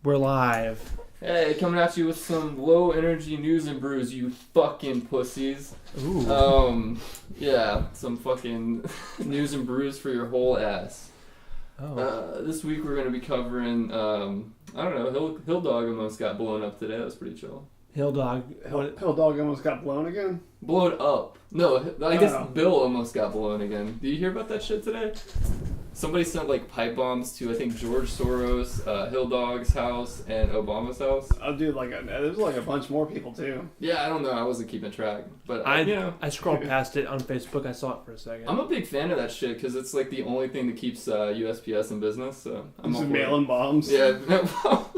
We're live. Hey, coming at you with some low energy Newz N Brewz, you fucking pussies. Ooh. Yeah, some fucking Newz N Brewz for your whole ass. Oh. This week we're gonna be covering, I don't know, Hill Dog almost got blown up today. That was pretty chill. Hill Dog. Hill Dog almost got blown again? Blown up. No, I guess Bill almost got blown again. Did you hear about that shit today? Somebody sent like pipe bombs to I think George Soros, Hill Dog's house, and Obama's house. Oh, dude, there's like a bunch more people too. Yeah, I don't know. I wasn't keeping track, but I scrolled past it on Facebook. I saw it for a second. I'm a big fan of that shit because it's like the only thing that keeps USPS in business. So I'm just mailing bombs. Yeah,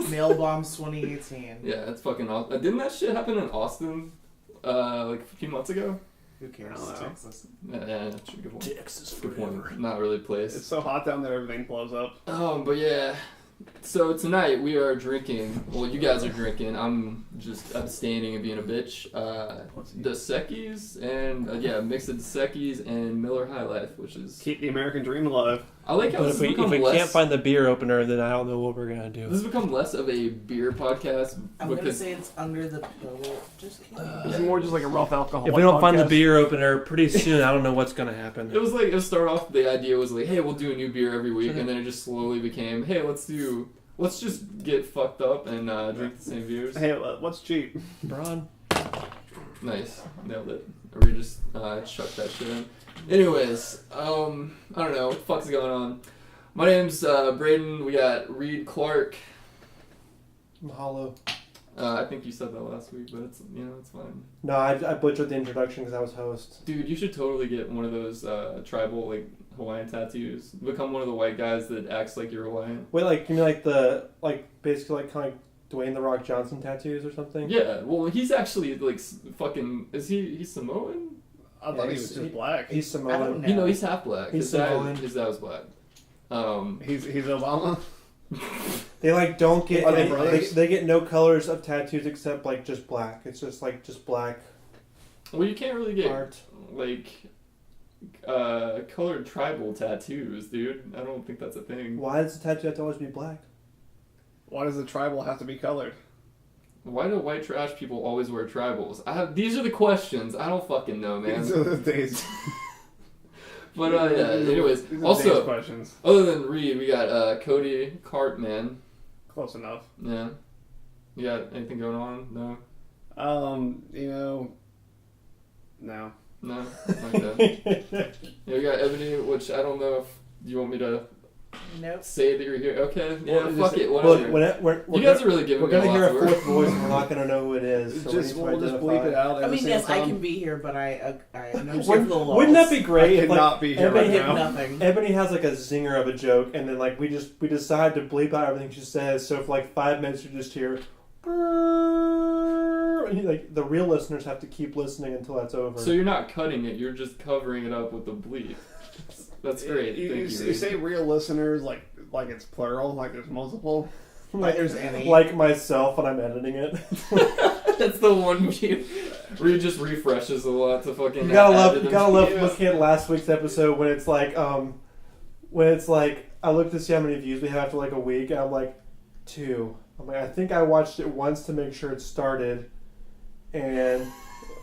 mail bombs 2018. Yeah, it's fucking awesome. Didn't that shit happen in Austin like a few months ago? Who cares? Texas. Yeah, that's a good point. Texas Good forever. point. Not really a place. It's so hot down there, everything blows up. But yeah. So tonight we are drinking. Well, you guys are drinking. I'm just abstaining and being a bitch. Dos Equis and a mix of Dos Equis and Miller High Life, which is keep the American dream alive. I like how if we can't find the beer opener, then I don't know what we're gonna do. This has become less of a beer podcast. I'm gonna say it's under the pillow. Just kidding. It's more just like a rough alcohol. If we don't find the beer opener, pretty soon I don't know what's gonna happen. It start off. The idea was like, hey, we'll do a new beer every week, and then it just slowly became, hey, let's just get fucked up and drink the same beers. Hey, what's cheap? Braun. Nice, nailed it. Or we just chucked that shit in. Anyways, I don't know what the fuck's going on. My name's Braden. We got Reed Clark. Mahalo. I think you said that last week, but it's fine. No, I butchered the introduction because I was host. Dude, you should totally get one of those tribal like Hawaiian tattoos. Become one of the white guys that acts like you're Hawaiian. Wait, like you mean basically kind of like Dwayne the Rock Johnson tattoos or something? Yeah, well, he's actually like fucking. He's Samoan? I thought he was just black. He's Samoan. He's half black. He's Samoan. His dad was black. He's Obama. They like don't get Are they brothers? They get no colors of tattoos except like just black. It's just black. Well, you can't really get art. like colored tribal tattoos, dude. I don't think that's a thing. Why does the tattoo have to always be black? Why does the tribal have to be colored? Why do white trash people always wear tribals? These are the questions. I don't fucking know, man. These are the days. But anyways, these are also questions. Other than Reed, we got Cody Cartman. Close enough. Yeah. You got anything going on? No. No. No. Okay. Yeah, we got Ebony, which I don't know if you want me to. Nope. Say that you're here. Okay. Yeah. Well, fuck it. Whatever. You guys are really giving me a lot. We're gonna hear a fourth voice, and we're not gonna know who it is. So we'll just bleep it out. I mean, yes, I can be here, but I know for the laws. Wouldn't that be great? I could not be here right now. Nothing. Ebony has like a zinger of a joke, and then like we decide to bleep out everything she says. So for like 5 minutes, you just hear. And like the real listeners have to keep listening until that's over. So you're not cutting it; you're just covering it up with the bleep. That's great. You say real listeners like it's plural, like there's multiple. Like there's any. Like myself when I'm editing it. That's the one where you just refreshes a lot to fucking. You gotta love looking at last week's episode when it's like I look to see how many views we have after like a week, and I'm like 2. I'm like, I think I watched it once to make sure it started, and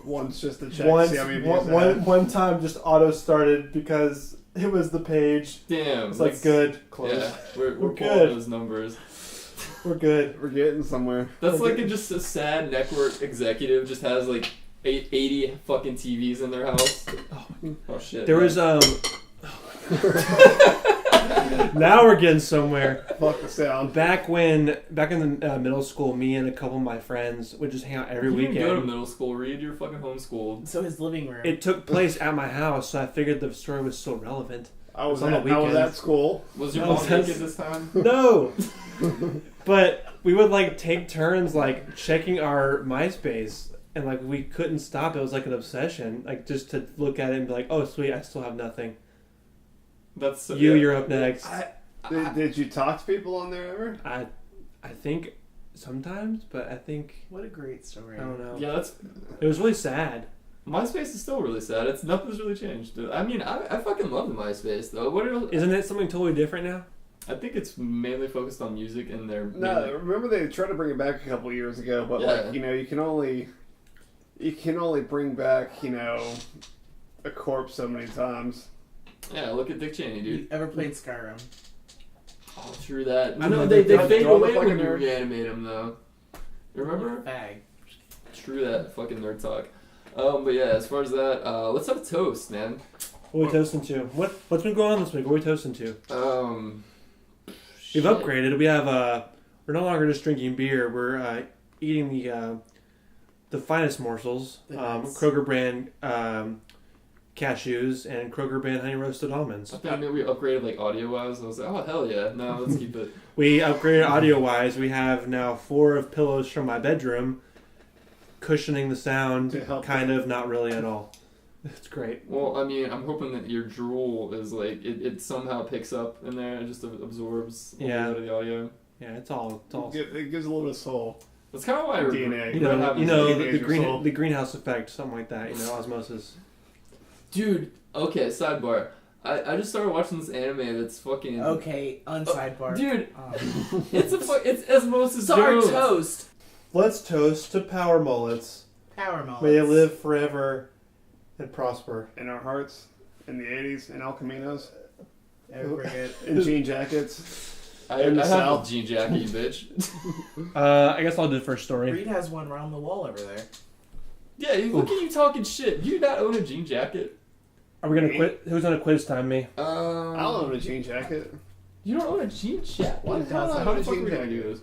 once just to check. Once, see how many views one time just auto started because it was the page. Damn. It's like good. Close. Yeah, we're good. pulling those numbers. We're good. We're getting somewhere. That's like just a sad network executive just has like 80 fucking TVs in their house. Oh shit. There was now we're getting somewhere. Fuck the sound. Back in the middle school, me and a couple of my friends would just hang out every weekend. You didn't go to middle school, Reed. You're fucking homeschooled. So his living room. It took place at my house, so I figured the story was still relevant. I was at school. Was your mom naked this time? No. But we would like take turns like checking our MySpace, and like we couldn't stop. It was like an obsession, like just to look at it and be like, "Oh, sweet, I still have nothing." That's so, You're up next. Did you talk to people on there ever? I think sometimes, but I think what a great story. I don't know. Yeah, it was really sad. MySpace is still really sad. Nothing's really changed. I mean, I fucking love the MySpace though. Isn't it something totally different now? I think it's mainly focused on music and their. No, remember they tried to bring it back a couple years ago, but like you can only bring back a corpse so many times. Yeah, look at Dick Cheney, dude. You ever played Skyrim? Oh, true that. I No, know they they fade draw away the when fucking you nerd. reanimate them, though. You remember? Fag. True that. Fucking nerd talk. But yeah, as far as that, let's have a toast, man. What are we toasting to? What's been going on this week? What are we toasting to? We've Shit. upgraded. We have we're no longer just drinking beer. We're eating the finest morsels. The nuts. Kroger brand cashews and Kroger brand honey roasted almonds. I thought maybe we upgraded like audio wise. I was like, oh hell yeah, no, let's keep it. We upgraded audio wise. We have now 4 of pillows from my bedroom, cushioning the sound. To help Kind of, not really at all. It's great. Well, I mean, I'm hoping that your drool is like it somehow picks up in there and just absorbs a Yeah. little bit of the audio. Yeah, it's all. It gives a little bit of soul. That's kind of why DNA. You know, happens the greenhouse effect, something like that. osmosis. Dude, okay, sidebar. I just started watching this anime that's fucking. Okay, unsidebar. Dude, Oh. it's Osmosis So our Jones. toast. Let's toast to power mullets. Power mullets. May they live forever and prosper. In our hearts, in the 80s, in El Caminos, Never forget. in jean jackets. I In the have South. a jean jacket, you bitch. I guess I'll do the first story. Reed has one around the wall over there. Yeah, look at you talking shit. Do you not own a jean jacket? Are we gonna quit? Who's gonna quiz time me? I don't own a jean jacket. You don't own a jean jacket? Why the Who hell? doesn't How own the a fuck are jean we gonna jacket? do this?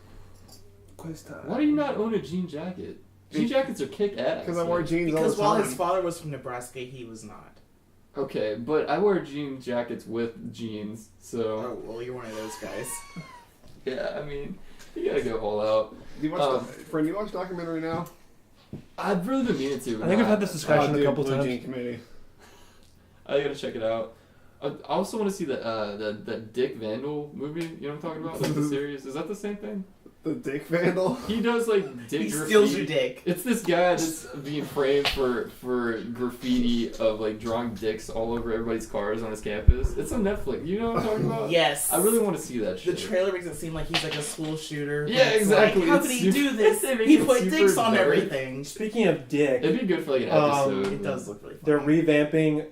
Quiz time. Why do you not own a jean jacket? Jean jackets are kick ass. Because I wear jeans all Because the while time. his father was from Nebraska, he was not. Okay, but I wear jean jackets with jeans, so Oh, well, you're one of those guys. yeah. I mean, you gotta go all out. Do you watch friend, you watch documentary now? I've really been meaning to. I think we've had this discussion Dude, a couple Blue times. Jean Committee. I gotta check it out. I also want to see the Dick Vandal movie. You know what I'm talking about? Like the series. Is that the same thing? The Dick Vandal. He does like dick He graffiti. steals your dick. It's this guy that's being framed for graffiti of like drawing dicks all over everybody's cars on his campus. It's on Netflix. You know what I'm talking about? Yes. I really want to see that The shit. trailer makes it seem like he's like a school shooter. Yeah, It's exactly. Like, how It's could he super- do this? they make He it put super dicks on dark. everything. Speaking of dick, It'd be good for like an Um, episode. It does look really fun. they're revamping.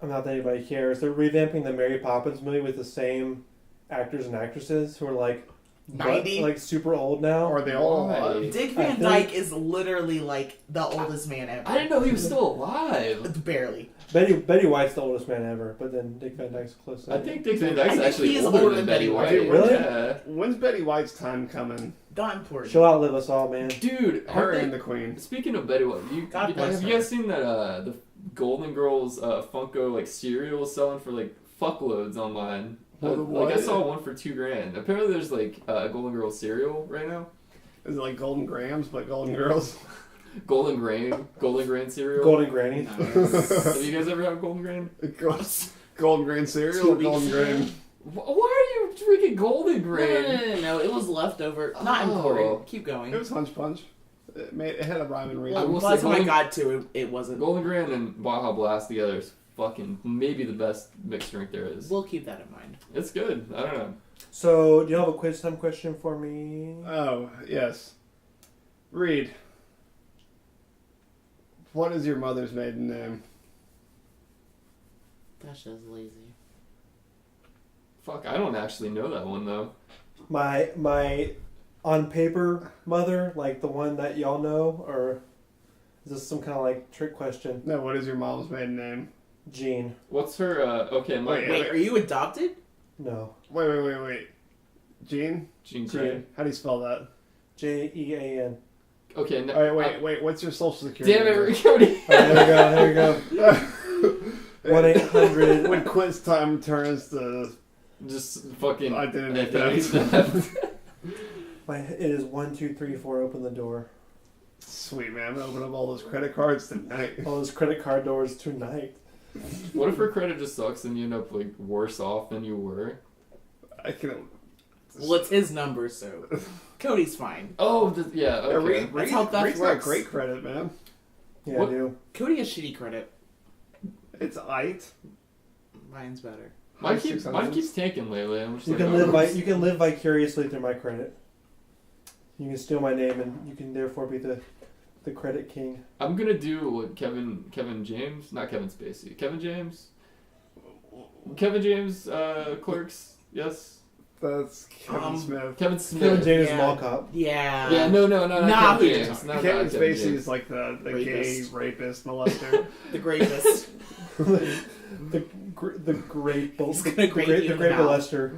Not that anybody cares. They're revamping the Mary Poppins movie with the same actors and actresses who are like 90? like super old now. Are they all Why? alive? Dick I Van think- Dyke is literally like the oldest man ever. I didn't know he was still alive. Barely. Betty White's the oldest man ever, but then Dick Van Dyke's close. I think Dick Van Dyke's I think actually he is older than Betty White. Really? Yeah. When's Betty White's time coming? Not important. she'll outlive us all, man. Dude, Her aren't and they- the Queen. speaking of Betty White, God bless have you her. guys seen that the Golden Girls Funko like cereal selling for like fuckloads online? What? Like I saw one for $2,000. Apparently, there's like a Golden Girls cereal right now. Is it like Golden Grams, but Golden Girls? Golden grain cereal. Golden Granny. Have you guys ever had Golden grain? Golden Grain cereal or Golden Grain? Why are you drinking Golden grain? No, it was leftover. Not Oh. important. Keep going. It was Hunch Punch. It had a rhyme and I reason. will By the say time I Golden- got to it, it wasn't. Golden grain and Baja Blast together is fucking maybe the best mixed drink there is. We'll keep that in mind. It's good. I don't know. So, do you have a quiz time question for me? Oh, yes. Reed. What is your mother's maiden name? That's just lazy. Fuck, I don't actually know that one though. My on paper mother, like the one that y'all know, or is this some kind of like trick question? No, what is your mom's maiden name? Jean. What's her? Okay, my Wait. Wait, are you adopted? No. Wait. Jean? Jean Jean. Grey. How do you spell that? Jean. Okay, no, Alright, wait. What's your social security Damn number? it, Cody. There you go. 1-800. When quiz time turns to Just fucking identity theft. It is 1, 2, 3, 4. Open the door. sweet, man, I'm gonna open up all those credit cards tonight. All those credit card doors tonight. What if her credit just sucks and you end up like worse off than you were? I can. Well, it's his number, so Cody's fine. Oh, yeah. Okay. That's how theft Reed's got works. great credit, man. Yeah, What? I do. Cody has shitty credit. It's aight. Mine's better. Mine keeps tanking lately. I'm just You can live vicariously through my credit. You can steal my name, and you can therefore be the credit king. I'm gonna do what Kevin James, not Kevin Spacey, Kevin James Clerks. Yes. That's Kevin Smith. Kevin Smith. Kevin James Yeah. Mall Cop. Yeah. Yeah, no, not Kevin James. Kevin Spacey James. is like the gay Rapist. rapist molester. The greatest. the great the molester.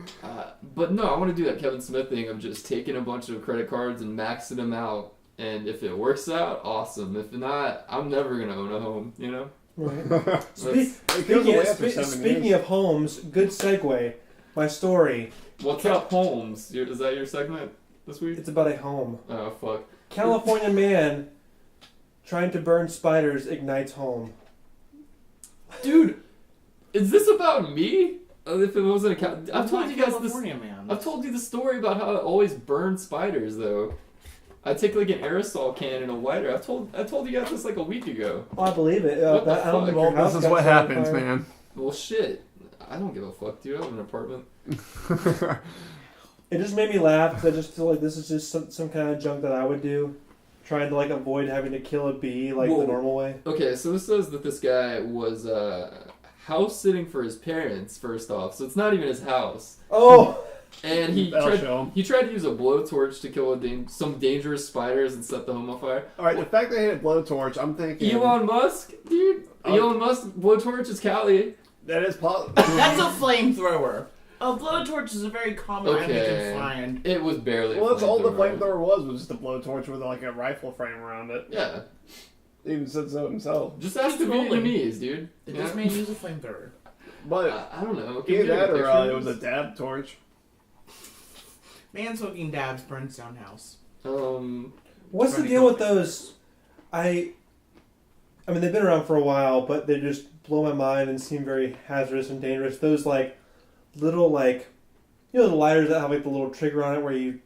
But no, I want to do that Kevin Smith thing of just taking a bunch of credit cards and maxing them out. And if it works out, awesome. If not, I'm never gonna own a home. You know. Right. Speaking Speaking of homes, good segue. My story. What's up, Holmes? Is that your segment this week? It's about a home. Oh fuck. California man trying to burn spiders ignites home. Dude, is this about me? If it wasn't I've told you guys this. Man. I've told you the story about how I always burn spiders though. I take like an aerosol can and a lighter. I told you guys this like a week ago. Oh, I believe it. What the I don't think fuck? your house This is got what set on happens, fire. man. Well, shit. I don't give a fuck, dude. I live in an apartment. It just made me laugh because I just feel like this is just some kind of junk that I would do, trying to like avoid having to kill a bee like Whoa. the normal way. Okay, so this says that this guy was house sitting for his parents. First off, so it's not even his house. Oh, And he That'll show him. tried to use a blowtorch to kill some dangerous spiders and set the home on fire. Alright, the fact that he had a blowtorch, I'm thinking... Elon Musk, dude. Elon Musk blowtorch is Cali. That is possible. That's a flamethrower. A blowtorch is a very common item you Okay. can find. It was barely. Well, that's all the flamethrower. flamethrower was just a blowtorch with like a rifle frame around it. Yeah, He even said so himself. just ask the Keep rolling. Vietnamese, dude. Did Yeah? this man use a flamethrower? But I don't know. Can we either get that a or picture it of was a this? dab torch. Man smoking dabs burns down house. what's the deal with those? I mean, they've been around for a while, but they just blow my mind and seem very hazardous and dangerous. Those like little like, the lighters that have like the little trigger on it where you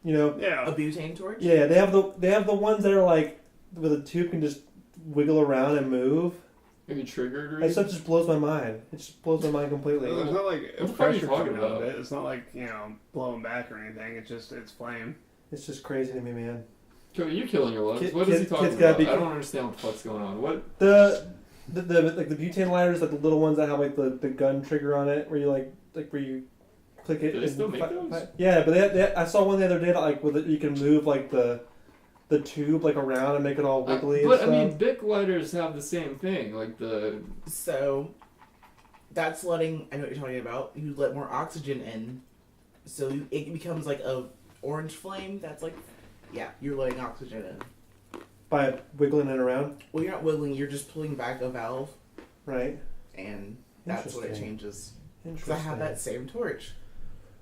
know. Yeah. A butane torch? Yeah, they have the ones that are like with a tube can just wiggle around and move. Are you triggered or That stuff just blows my mind. It just blows my mind completely. There's not like What the fuck are you pressure talking coming out of about? it. It's not like, blowing back or anything. It's flame. It's just crazy to me, man. You're killing your lungs. Kid- What is he kid- talking kids gotta about? be- I don't understand what the fuck's going on. What? The like the butane lighters, like the little ones that have like the gun trigger on it, where you like where you click it. Do they and still make those? Yeah, but I saw one the other day that like with it, you can move like the tube like around and make it all wiggly. But I and mean, stuff. Bic lighters have the same thing. Like the So, that's letting, I know what you're talking about, you let more oxygen in, so it becomes like a orange flame that's like, yeah, you're letting oxygen in. By wiggling it around, Well, you're not wiggling, you're just pulling back a valve, right? and that's what it Interesting. changes. Because Interesting. I have that same torch.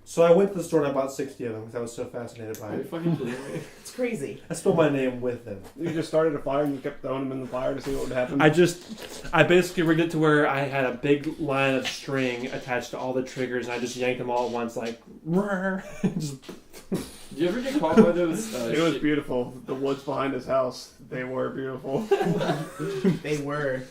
So I went to the store and I bought 60 of them because I was so fascinated by are you it. fucking kidding me? It's crazy. I spelled my name with them. You just started a fire and you kept throwing them in the fire to see what would happen. I basically rigged it to where I had a big line of string attached to all the triggers, and I just yanked them all at once, like, just. Do you ever get caught by those? It was beautiful. The woods behind his house, they were beautiful. They were.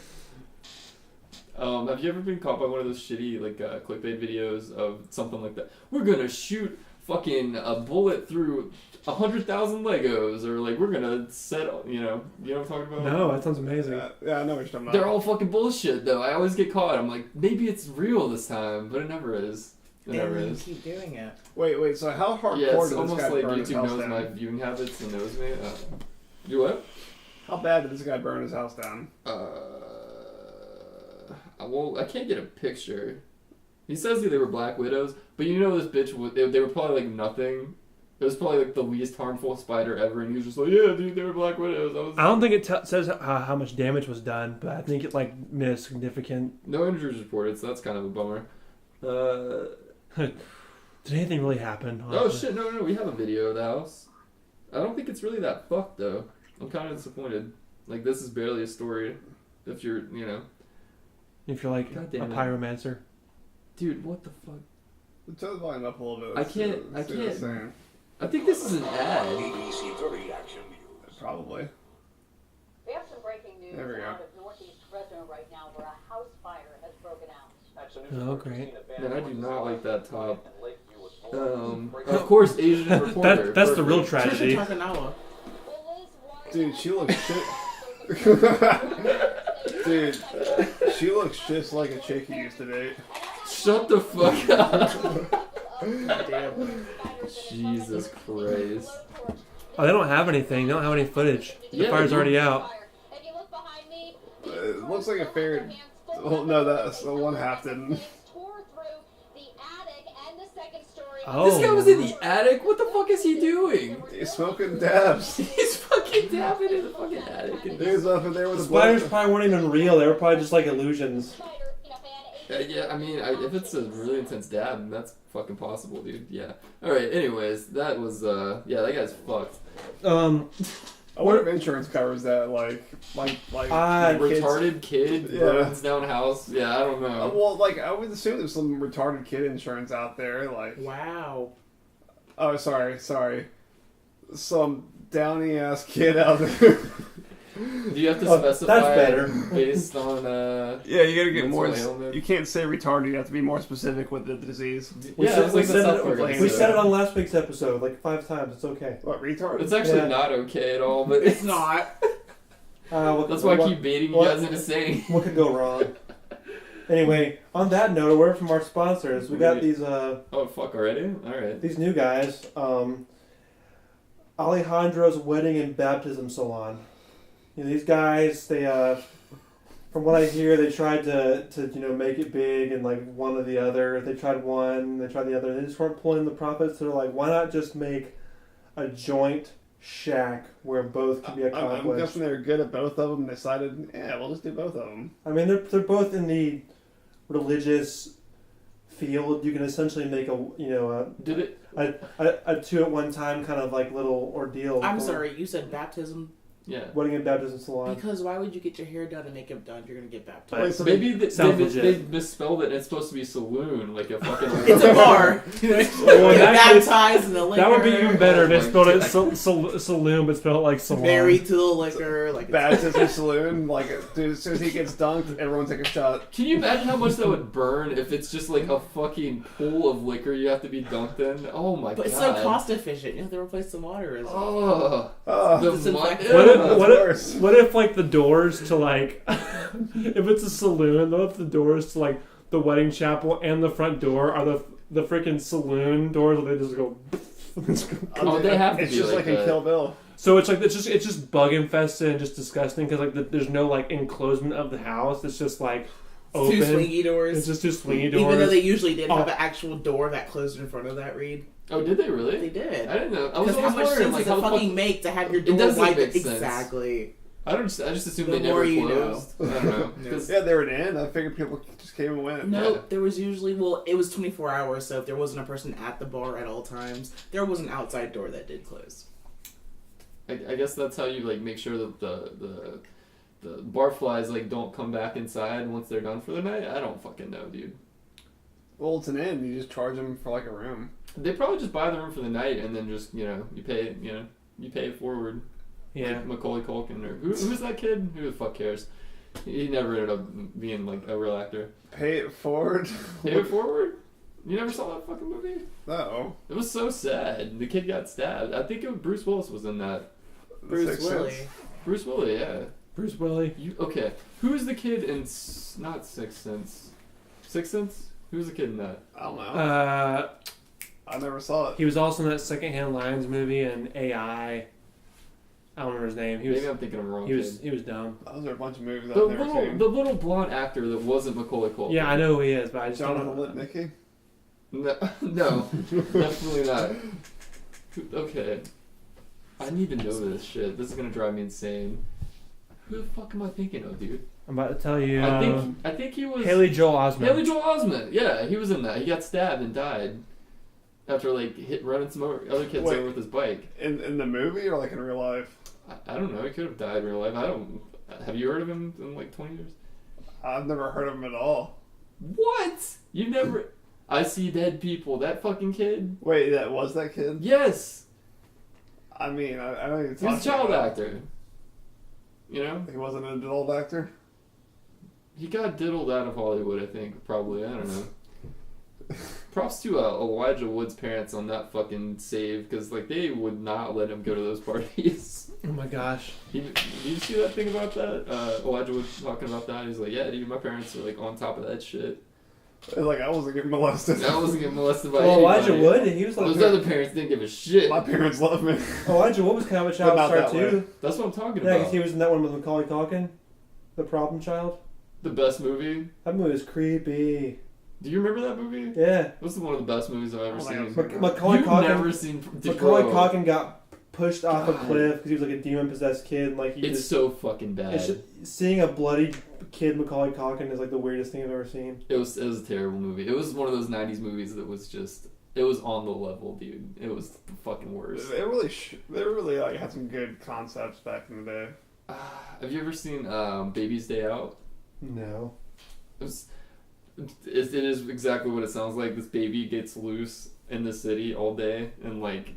Have you ever been caught by one of those shitty like clickbait videos of something like that? We're gonna shoot fucking a bullet through 100,000 Legos, or like we're gonna set. You know what I'm talking about? No, that sounds amazing. Yeah, I know what you're talking about. They're all fucking bullshit though. I always get caught. I'm like, maybe it's real this time, but it never is. It never And you is. keep doing it. Wait, so how hardcore Yeah, it's did this almost guy like burn his YouTube house knows down? my viewing habits and knows me. You what? How bad did this guy burn his house down? Well, I can't get a picture. He says that they were Black Widows, but you know this bitch, they were probably like nothing. It was probably like the least harmful spider ever, and he was just like, yeah, dude, they were Black Widows. I don't think it says how much damage was done, but I think it like missed significant. No injuries reported, so that's kind of a bummer. Did anything really happen? Oh shit, no, we have a video of the house. I don't think it's really that fucked, though. I'm kind of disappointed. Like, this is barely a story. If you're, If you're like God a damn it. pyromancer. Dude, what the fuck? Turn the volume up a little bit. I Let's see can't- what- see what it's saying. I think this is an ad. BBC 3 Action News. Probably. We have some breaking news There we go. out of northeast Fresno right now where a house fire has broken out. At Oh, great. Man, I do not like that top. Of course, Asian reporter. That's the real Trisha tragedy. Takanawa. Dude, she looks shit. Dude, she looks just like a chick you used to date. Shut the fuck up. Damn. Jesus Christ. Oh, they don't have anything. They don't have any footage. The Yeah, fire's dude. already out. It looks like a fair. Well, no, that's the one half didn't. Oh. This guy was in the attic? What the fuck is he doing? He's smoking dabs. He's fucking dabbing in the fucking attic. And Dude's up in there with The a spiders blunt. probably weren't even real. They were probably just like illusions. yeah, I mean, if it's a really intense dab, that's fucking possible, dude. Yeah. Alright, anyways, that was, yeah, that guy's fucked. I wonder if insurance covers that, like kids. Retarded kid Yeah. burns down house. Yeah, I don't know. Well, like I would assume there's some retarded kid insurance out there. Like, Wow. oh, sorry, some downy ass kid out there. Do you have to Oh, specify that's better. based on, Yeah, you gotta get mental more. ailment? You can't say retarded. You have to be more specific with the disease. We yeah, said- it's we like the said South it- Park we episode. We said it on last week's episode like 5 times. It's okay. What, retarded? It's actually Yeah. not okay at all, but It's not. That's That's why I keep baiting you guys into saying. What could go wrong? Anyway, on that note, a word from our sponsors. We got these Oh, fuck already? Alright. these new guys. Alejandro's Wedding and Baptism Salon. You know, these guys, they from what I hear, they tried to make it big and like one or the other. They tried one, they tried the other. They just weren't pulling the profits. So they're like, why not just make a joint shack where both can be I'm accomplished? guessing they were good at both of them. And decided, yeah, we'll just do both of them. I mean, they're both in the religious field. You can essentially make Did it? a two at one time kind of like little ordeal. I'm sorry, you said baptism? Yeah. Wedding and Baptism Salon. Because why would you get your hair done and makeup done if you're going to get baptized? But- Wait, so Maybe Sounds they legit. misspelled it and it's supposed to be saloon, like a fucking... It's a bar. Well, Get actually, baptized in the liquor. that would be even better if Oh they my spelled it God. saloon, but spelled it like salon. Married to the liquor. Like baptism saloon. Like, dude, as soon as he gets dunked, everyone take a shot. Can you imagine how much that would burn if it's just like a fucking pool of liquor you have to be dunked in? Oh my But god. it's so cost efficient. You have to replace the water. Oh. Oh, The Disinfectant. What Ew. if, what, worse. if, what if like the doors to like if it's a saloon, what if the doors to like the wedding chapel and the front door are the freaking saloon doors where they just go Oh, they have to It's be just like in that. Kill Bill. so it's like it's just bug infested and just disgusting because like there's no like enclosement of the house. It's just like open. Two swingy doors. It's just two swingy doors. Even though they usually did have Oh. an actual door that closed in front of that read. Oh, did they really? They did. I didn't know. I was Because how always much wondering, sense like, does how it the fucking fuck... make to have your It door doesn't wide? make sense. Exactly. I just assumed The they never more you closed. I don't know. 'Cause- Yeah, they were in. I figured people just came and went. No, Yeah. there was usually, well, it was 24 hours, so if there wasn't a person at the bar at all times, there was an outside door that did close. I guess that's how you like make sure that the barflies like don't come back inside once they're done for the night. I don't fucking know, dude. Well, it's an inn. You just charge them for like a room. They probably just buy the room for the night and then just you pay it forward. yeah. Like Macaulay Culkin or who's that kid? Who the fuck cares? He never ended up being like a real actor. Pay it forward. Pay it forward. You never saw that fucking movie? No. It was so sad. The kid got stabbed. I think Bruce Willis was in that. Bruce Sixth Willie. Sense. Bruce Willis, yeah. Bruce Willie. Okay, who's the kid in not Sixth Sense? Sixth Sense? Who's the kid in that? I don't know. I I never saw it. He was also in that Secondhand Lions movie and AI. I don't remember his name. He was Maybe I'm thinking of the wrong he was kid. he was dumb. Those are a bunch of movies The I've never seen. little blonde actor that wasn't Macaulay Culkin. Yeah, I know who he is, but I just Jonathan don't know. Lipnicki. No, definitely not. Okay, I need to know this shit. This is gonna drive me insane. Who the fuck am I thinking of, dude? I'm about to tell you. I think he was Haley Joel Osment. Haley Joel Osment. Yeah, he was in that. He got stabbed and died after like running some other kids Wait. over with his bike. In the movie or like in real life? I don't know. He could have died in real life. I don't. Have you heard of him in like 20 years? I've never heard of him at all. What? You've never? I see dead people. That fucking kid. Wait, that was that kid? Yes, I mean, I don't even he was a child actor. You know? He wasn't an adult actor? He got diddled out of Hollywood, I think. Probably. I don't know. Props to Elijah Wood's parents on that fucking save, because like they would not let him go to those parties. Oh my gosh. Did you see that thing about that? Elijah Wood talking about that. He's like, yeah, dude, my parents are like on top of that shit. Like, I wasn't getting molested. I wasn't getting molested by Well, Elijah anybody. Wood, he was like... Those other parents didn't give a shit. My parents love me. Elijah Wood was kind of a child But not star that too. way. That's what I'm talking Yeah, about. because he was in that one with Macaulay Culkin, The Problem Child. The best movie. That movie was creepy. Do you remember that movie? Yeah. This is one of the best movies I've ever Oh my seen. God. Macaulay You've Culkin. never seen Macaulay Bro. Culkin got pushed off a God. cliff because he was like a demon possessed kid. And, like he It's just, so fucking bad. it's just, seeing a bloody kid Macaulay Culkin is like the weirdest thing I've ever seen. It was a terrible movie. It was one of those 90s movies that was just... It was on the level, dude. It was the fucking worst. They really like had some good concepts back in the day. Have you ever seen Baby's Day Out? No. It is exactly what it sounds like. This baby gets loose in the city all day, and like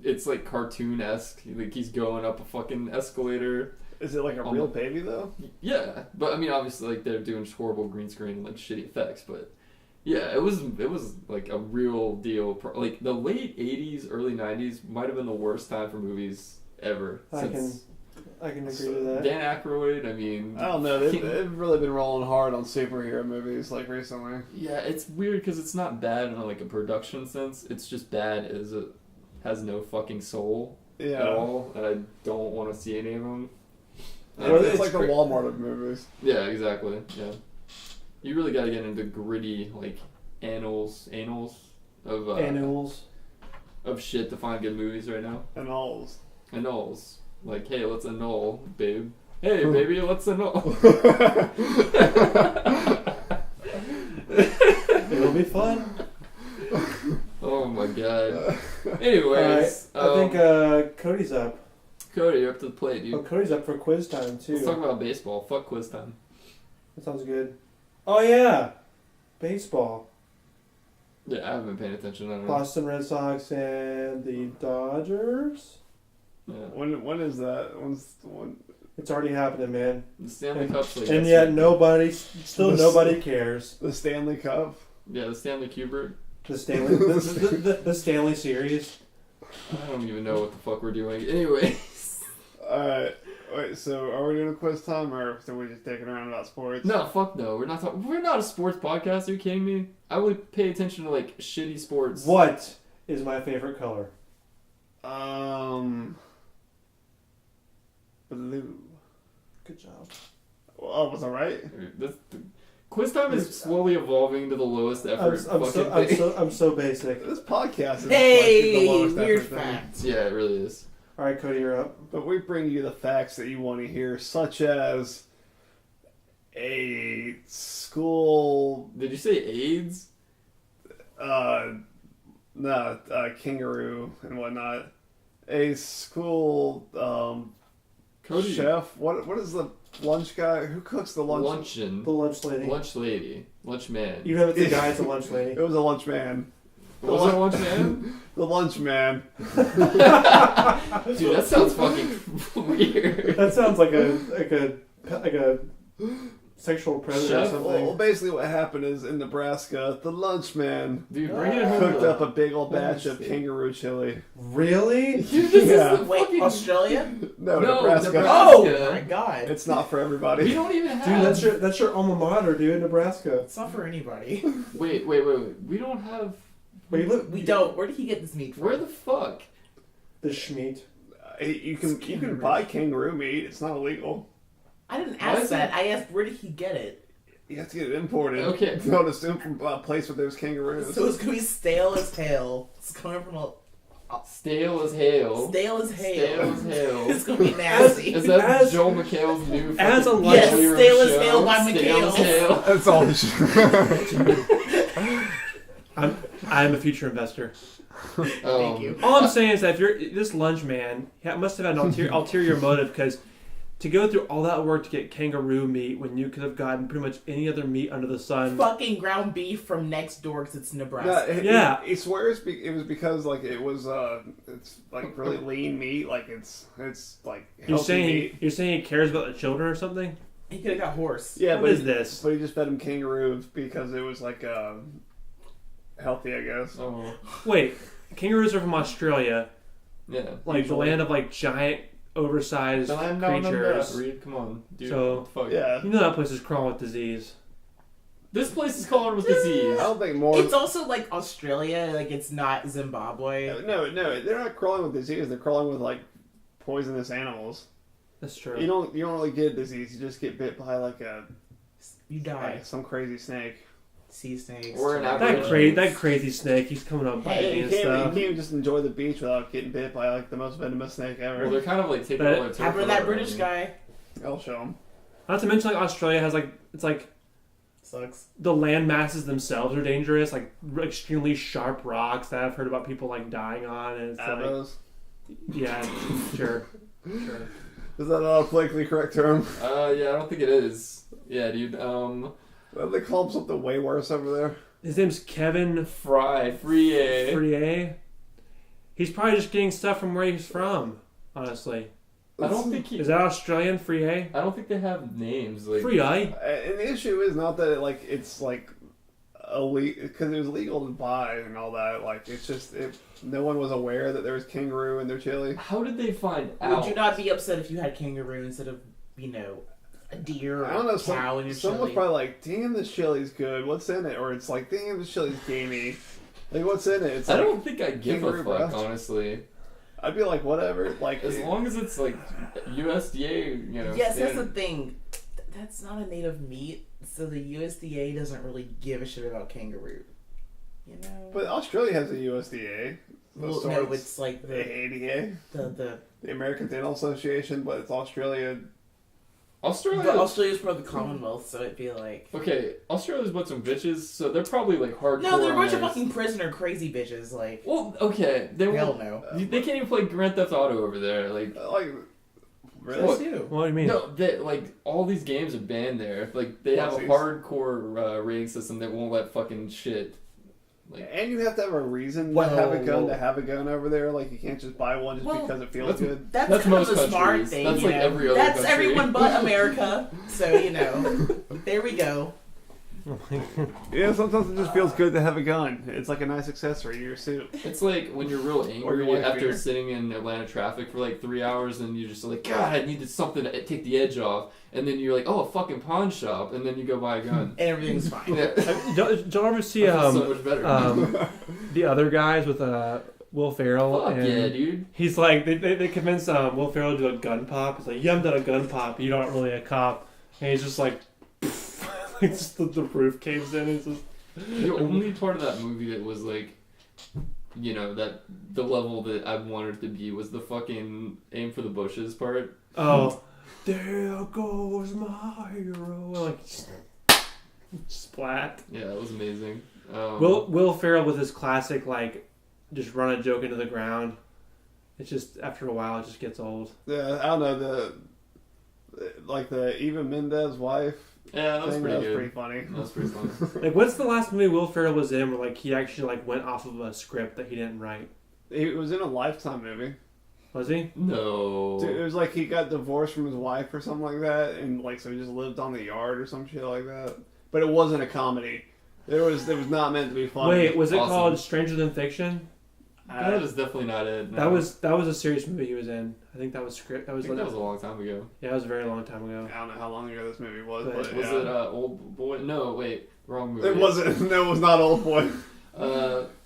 it's like cartoon-esque. Like he's going up a fucking escalator. Is it like a real baby though? Yeah, but I mean, obviously, like they're doing horrible green screen and like shitty effects, but yeah, it was like a real deal. Like the late '80s, early '90s might have been the worst time for movies ever. I can agree with that. Dan Aykroyd, I mean... I don't know. They've really been rolling hard on superhero movies like recently. Yeah, it's weird because it's not bad in like a production sense. It's just bad as it has no fucking soul at all, and I don't want to see any of them. It's like the Walmart of movies. Yeah, exactly. Yeah, you really got to get into gritty like annals of shit to find good movies right now. Annals. Like, hey, let's annul, babe. Hey, baby, let's annul. It'll be fun. Oh my god. Anyways, I think Cody's up. Cody, you're up to the plate, dude. Oh, Cody's up for quiz time too. Let's talk about baseball. Fuck quiz time. That sounds good. Oh yeah, baseball. Yeah, I haven't been paying attention. I don't know. Boston Red Sox and the Dodgers. Yeah. When is that? When? It's already happening, man. The Stanley Cup's like And yesterday. yet nobody cares. The Stanley Cup. Yeah, the Stanley Kubert. The Stanley, the Stanley series. I don't even know what the fuck we're doing. Anyway. Alright. Wait, so are we doing a quiz time, or are we just taking around about sports? No, fuck no. We're not a sports podcast. Are you kidding me? I would pay attention to like shitty sports. What is my favorite color? Blue. Good job. Oh, was I right? Quiz time is slowly evolving to the lowest effort I'm so basic. This podcast is Hey, like the lowest weird effort thing. facts. Yeah, it really is. All right, Cody, you're up. But we bring you the facts that you want to hear, such as a school, Did you say AIDS? kangaroo and whatnot. A school Cody. chef. What is the lunch guy? Who cooks the lunch? Luncheon. The lunch lady. Lunch lady. Lunch man. You haven't seen guy, it's a lunch It lady. was a lunch man. Was it lunch man? The lunch man. Dude, that sounds fucking weird. That sounds like a sexual predator or Chef? something. Well, basically what happened is in Nebraska, the lunch man Dude, bring it home. cooked up a big old Let me batch of see. kangaroo chili. Really? Dude, this Yeah. is the Wait, fucking... Australia? No, No, Nebraska. Nebraska. Oh Yeah. my god. It's not for We everybody. don't even have... Dude, that's your alma mater, dude, Nebraska. It's not for anybody. Wait. We don't have... Wait, look. We don't. Where did he get this meat from? Where the fuck? The schmeat. You can buy kangaroo meat. It's not illegal. I didn't Why ask is that. it- I asked where did he get it? You have to get it imported. Okay. Don't assume from a place where there's kangaroos. So it's gonna be stale as hell. It's coming from a Stale as hail. stale as Stale hale. as hell. It's gonna be nasty. Is that As- Joel McHale's new as a fucking lunch- Yes, Weird Stale as show? Hale by Stale as McHale. Hale. That's all. This I'm a future investor. Thank you. All I'm saying is that if you're this lunch man, he must have had an ulterior motive, because to go through all that work to get kangaroo meat when you could have gotten pretty much any other meat under the sun. Fucking ground beef from next door because it's Nebraska. Yeah. He swears it was because like it was it's like really lean meat. Like it's like You're healthy meat. saying he cares about the children or something? He could have got horse. Yeah, What but is this? But he just fed him kangaroo because it was like healthy, I guess. Oh, Wait, kangaroos are from Australia, yeah. like the land of like giant, oversized creatures. Reed, come on, dude. So- what the fuck? Yeah. You know that place is crawling with disease. This place is crawling with disease. I don't think more. It's also like Australia, like it's not Zimbabwe. No, they're not crawling with disease. They're crawling with like poisonous animals. That's true. You don't really get disease. You just get bit by like You die. some crazy snake. Sea snakes. Or an that crazy snake, he's coming up biting You and can't stuff. just enjoy the beach without getting bit by like the most venomous snake ever. Well, they're kind of like taking But- all their Happened to that British guy. I'll show them. Not to mention, like Australia has like it's like Sucks. the land masses themselves are dangerous, like extremely sharp rocks that I've heard about people like dying on, and it's like, Abos. yeah, sure. Is that not a politically correct term? Yeah, I don't think it is. Yeah, dude. They call him something way worse over there. His name's Kevin Frie. Frier. He's probably just getting stuff from where he's from, honestly. I don't think he. Is that Australian, Frier? I don't think they have names like. Frier? And the issue is not that it's like illegal, because it was legal to buy and all that. Like it's just no one was aware that there was kangaroo in their chili. How did they find out? Would you not be upset if you had kangaroo instead of, a deer or I don't know. a cow in your Someone's chili? probably like, "Damn, this chili's good. What's in it?" Or it's like, "Damn, this chili's gamey. Like, what's in it?" It's I like, don't think I give a kangaroo fuck, breast. honestly. I'd be like, whatever. Like, As long as it's like USDA, Yes, that's the standard. thing. That's not a native meat, so the USDA doesn't really give a shit about kangaroo. You know? But Australia has a USDA. Well, no, it's like the the ADA, the the American Dental Association, but it's Australia. Australia. but Australia's part of the Commonwealth, so it'd be like Okay, Australia's a bunch of bitches, so they're probably like hardcore. no, they're a bunch of on fucking prisoner crazy bitches. Like Well, okay, they hell won't. no. They can't even play Grand Theft Auto over there. Like, Really? What? Yes, you. What do you mean? no, they like all these games are banned there. Like, they have a Pussies. hardcore rating system that won't let fucking shit. Like, And you have to have a reason Whoa, to have a gun whoa. to have a gun over there. Like you can't just buy one just Well, because it feels that's- good. That's That's kind most of the smart countries. thing. That's you like know? every other That's country. everyone but America. So there we go. Yeah, sometimes it just feels good to have a gun. It's like a nice accessory to your suit. it's like when you're real Or angry your wife after beater. sitting in Atlanta traffic for like 3 hours, and you're just like, God, I needed something to take the edge off. And then you're like, oh, a fucking pawn shop, and then you go buy a gun. And everything's fine. Yeah. Don't you ever see I feel so much better. the other guys with Will Ferrell? Fuck and yeah, dude. He's like they convinced Will Ferrell to do a gun pop. He's like, yeah, I'm done a gun pop. You're not really a cop. And he's just like, like just the roof caves in. It's just The only part of that movie that was like, that the level that I wanted it to be was the fucking aim for the bushes part. oh, there goes my hero. Like splat. Yeah, that was amazing. Will Ferrell with his classic like just run a joke into the ground. It's just after a while it just gets old. Yeah, I don't know the Eva Mendes wife. Yeah, that was thing, pretty that was good. pretty funny. That was pretty fun. Like what's the last movie Will Ferrell was in where like he actually like went off of a script that he didn't write? He was in a Lifetime movie. Was he? No. Dude, it was like he got divorced from his wife or something like that, and like so he just lived on the yard or some shit like that. But it wasn't a comedy. It was not meant to be funny. Wait, was it Awesome. called Stranger Than Fiction? That is definitely not it. No. That was a serious movie he was in. I think that was script. That I was think that was a long time ago. yeah, it was a very long time ago. I don't know how long ago this movie was, But but Was yeah. it Old Boy? No, wait, wrong movie. It wasn't. No, it was not Old Boy.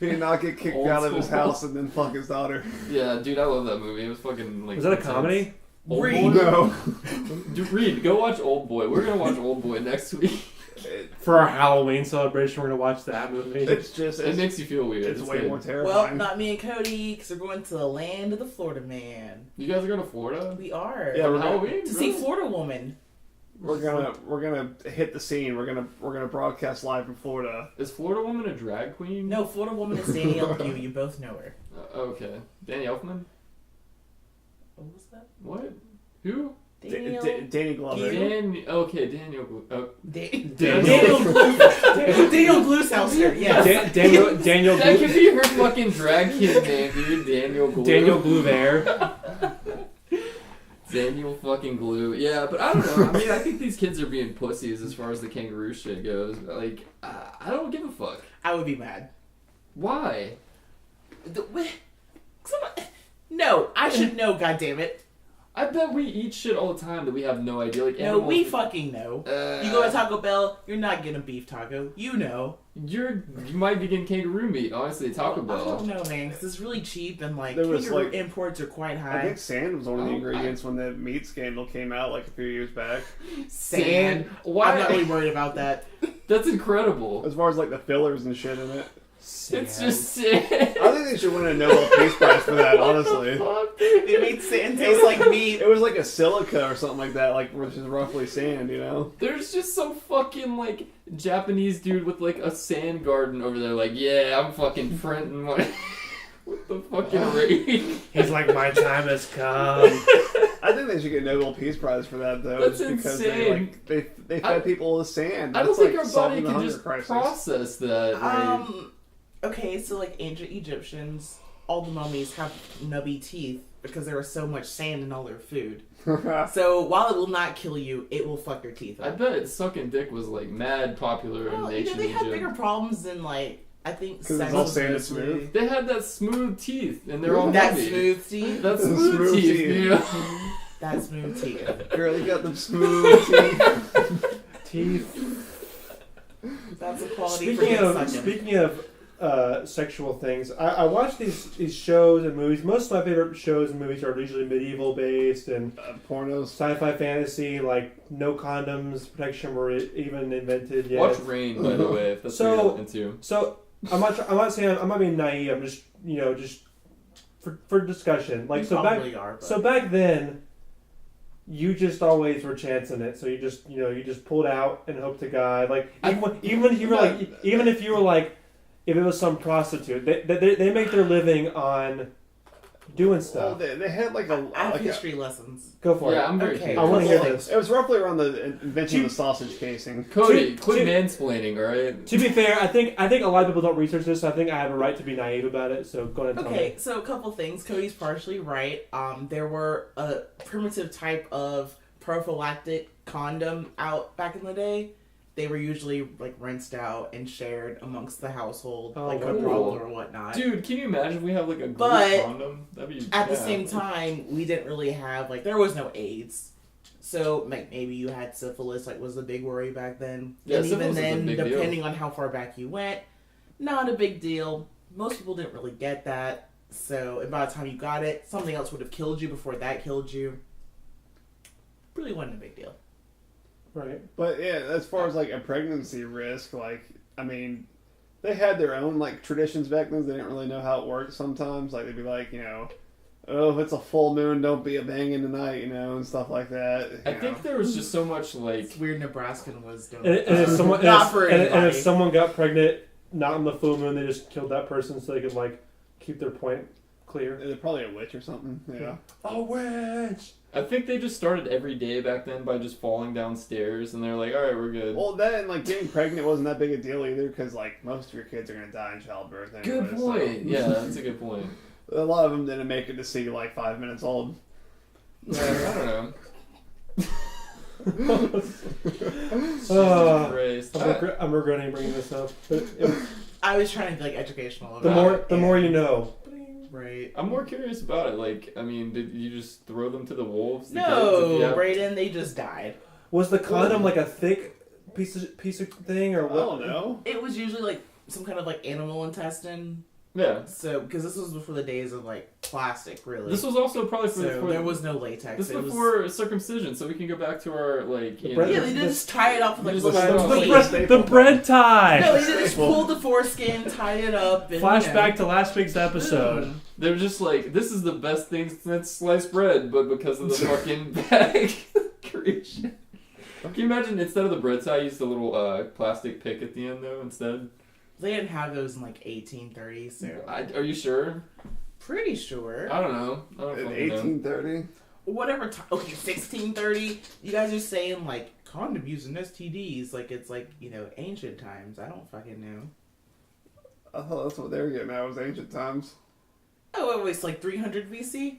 He did not get kicked Old out of his School. house and then fuck his daughter. Yeah, dude, I love that movie. It was fucking like. Was that a intense. comedy? Old Reed. Boy? No. Dude, Reed, go watch Old Boy. We're gonna watch Old Boy next week. For our Halloween celebration, we're gonna watch that movie. It's just It makes you feel weird. it's way good. more Well, terrifying. not me and Cody, because we're going to the land of the Florida man. You guys are going to Florida? We are. Yeah, For we're gonna- Halloween? To see Really? Florida woman. We're gonna hit the scene. We're gonna broadcast live from Florida. Is Florida Woman a drag queen? No, Florida woman is Danny Elfman. You both know her. Okay. Danny Elfman? What was that? What? Who? Daniel. Danny Glover. Okay, Daniel. Daniel Daniel. Daniel Glusauster. Yes. Daniel That could be her fucking drag kid name, dude. Daniel Glue. Daniel Gluver. Daniel fucking glue. Yeah, but I don't know. I mean, I think these kids are being pussies as far as the kangaroo shit goes. Like, I don't give a fuck. I would be mad. Why? No, I should know, goddammit. I bet we eat shit all the time that we have no idea. Like, No, we fucking know. You go to Taco Bell, you're not getting a beef taco. You know. You might be getting kangaroo meat, honestly, Taco I Bell. don't know, man, because it's really cheap and like There was, kangaroo like- imports are quite I high. think sand was one of the ingredients when the meat scandal came out like a few years back. Sand. Why? I'm not really worried about that. That's incredible. As far as like the fillers and shit in it. It's just sand. I think they should win a Nobel Peace Prize for that, honestly. They made sand taste like meat. It was like a silica or something like that, like which is roughly sand, you know? There's just some fucking, like, Japanese dude with, like, a sand garden over there, like, yeah, I'm fucking printing my... with the fucking rate. He's like, my time has come. I think they should get a Nobel Peace Prize for that, though. That's just because insane. they fed people with sand. I don't That's think like our body solving the can hunger just crisis. process that. Okay, so like ancient Egyptians, all the mummies have nubby teeth because there was so much sand in all their food. So while it will not kill you, it will fuck your teeth I up. bet sucking dick was, like, mad popular in Well, you know, ancient they had Egypt. bigger problems than like I think 'Cause it's sex all was sand and mostly- smooth. They had that smooth teeth, and they're all That nubby. smooth teeth. That smooth teeth, yeah. That smooth teeth. Girl, you got them smooth Teeth. That's a quality for getting sucking. Speaking of sexual things, I watch these shows and movies. Most of my favorite shows and movies are usually medieval based and pornos. sci-fi fantasy, like no condoms, protection were even invented yet. Watch Rain, by the way, if that's what you're into. So I'm not saying I'm not being naive. I'm just just for discussion. Like You so probably back are, but- so back then, you just always were chancing it. So you just pulled out and hoped to God. Like even if you were like if it was some prostitute, they make their living on doing Well, stuff. they had like a I have like a, history lessons. Go for it. Yeah, I'm very Okay. curious. I want to hear this. it was roughly around the invention of the sausage casing. Cody, To- quit to- mansplaining, alright? To be fair, I think a lot of people don't research this. So I think I have a right to be naive about it. So go ahead and tell me. Okay, so a couple things. Cody's partially right. There were a primitive type of prophylactic condom out back in the day. They were usually like rinsed out and shared amongst the household, Oh, like a cool. problem or whatnot. Dude, can you imagine if we have like a glue But condom? That'd be At the yeah. same time, we didn't really have like there was no AIDS, so like maybe you had syphilis, like was the big worry back then. Yeah, and even syphilis is a then, big deal. depending on how far back you went, not a big deal. Most people didn't really get that, so and by the time you got it, something else would have killed you before that killed you. Really wasn't a big deal. Right. But yeah, as far as like a pregnancy risk, like I mean, they had their own like traditions back then. They didn't really know how it worked. Sometimes, like they'd be like, oh, if it's a full moon, don't be a banging tonight, and stuff like that. I think there was just so much like It's weird Nebraskan wisdom. And if someone Not for and anybody. if someone got pregnant not on the full moon, they just killed that person so they could like keep their point clear. They're probably a witch or something. Yeah. A witch. I think they just started every day back then by just falling downstairs, and they're like, all right, we're good. Well, that and like getting pregnant wasn't that big a deal either, because like most of your kids are gonna die in childbirth. Anyway, Good point. So. Yeah, that's a good point. A lot of them didn't make it to see like 5 minutes old. Yeah, I don't know. Uh, Christ. I'm regretting bringing this up, but I was trying to be like educational. the About it, more you and- know. Right. I'm more curious about it. Like, I mean, did you just throw them to the wolves? the kids, No, if you have- Brayden, they just died. Was the condom like a thick piece of thing or I what? don't know. It was usually like some kind of like animal intestine. Yeah. So, because this was before the days of like plastic, really. This was also probably for, so for there was no latex. this It was, before circumcision, so we can go back to our like. You bread- know, yeah, they did just tie it up with like Just little tie it off. tweezers. The bread tie. No, they just pulled the foreskin, tied it up, and Flashback to last week's episode. they're just like, this is the best thing since sliced bread, but because of the fucking bag creation. Can you imagine instead of the bread tie, use the little plastic pick at the end though instead? They didn't have those in like 1830, so Are you sure? pretty sure. I don't know. I don't In fucking know. 1830. Whatever. Okay, 1630. You guys are saying like condom use and STDs like it's like ancient times. I don't fucking know. I thought that's what they were getting at, was ancient times. Oh, it was like 300 BC.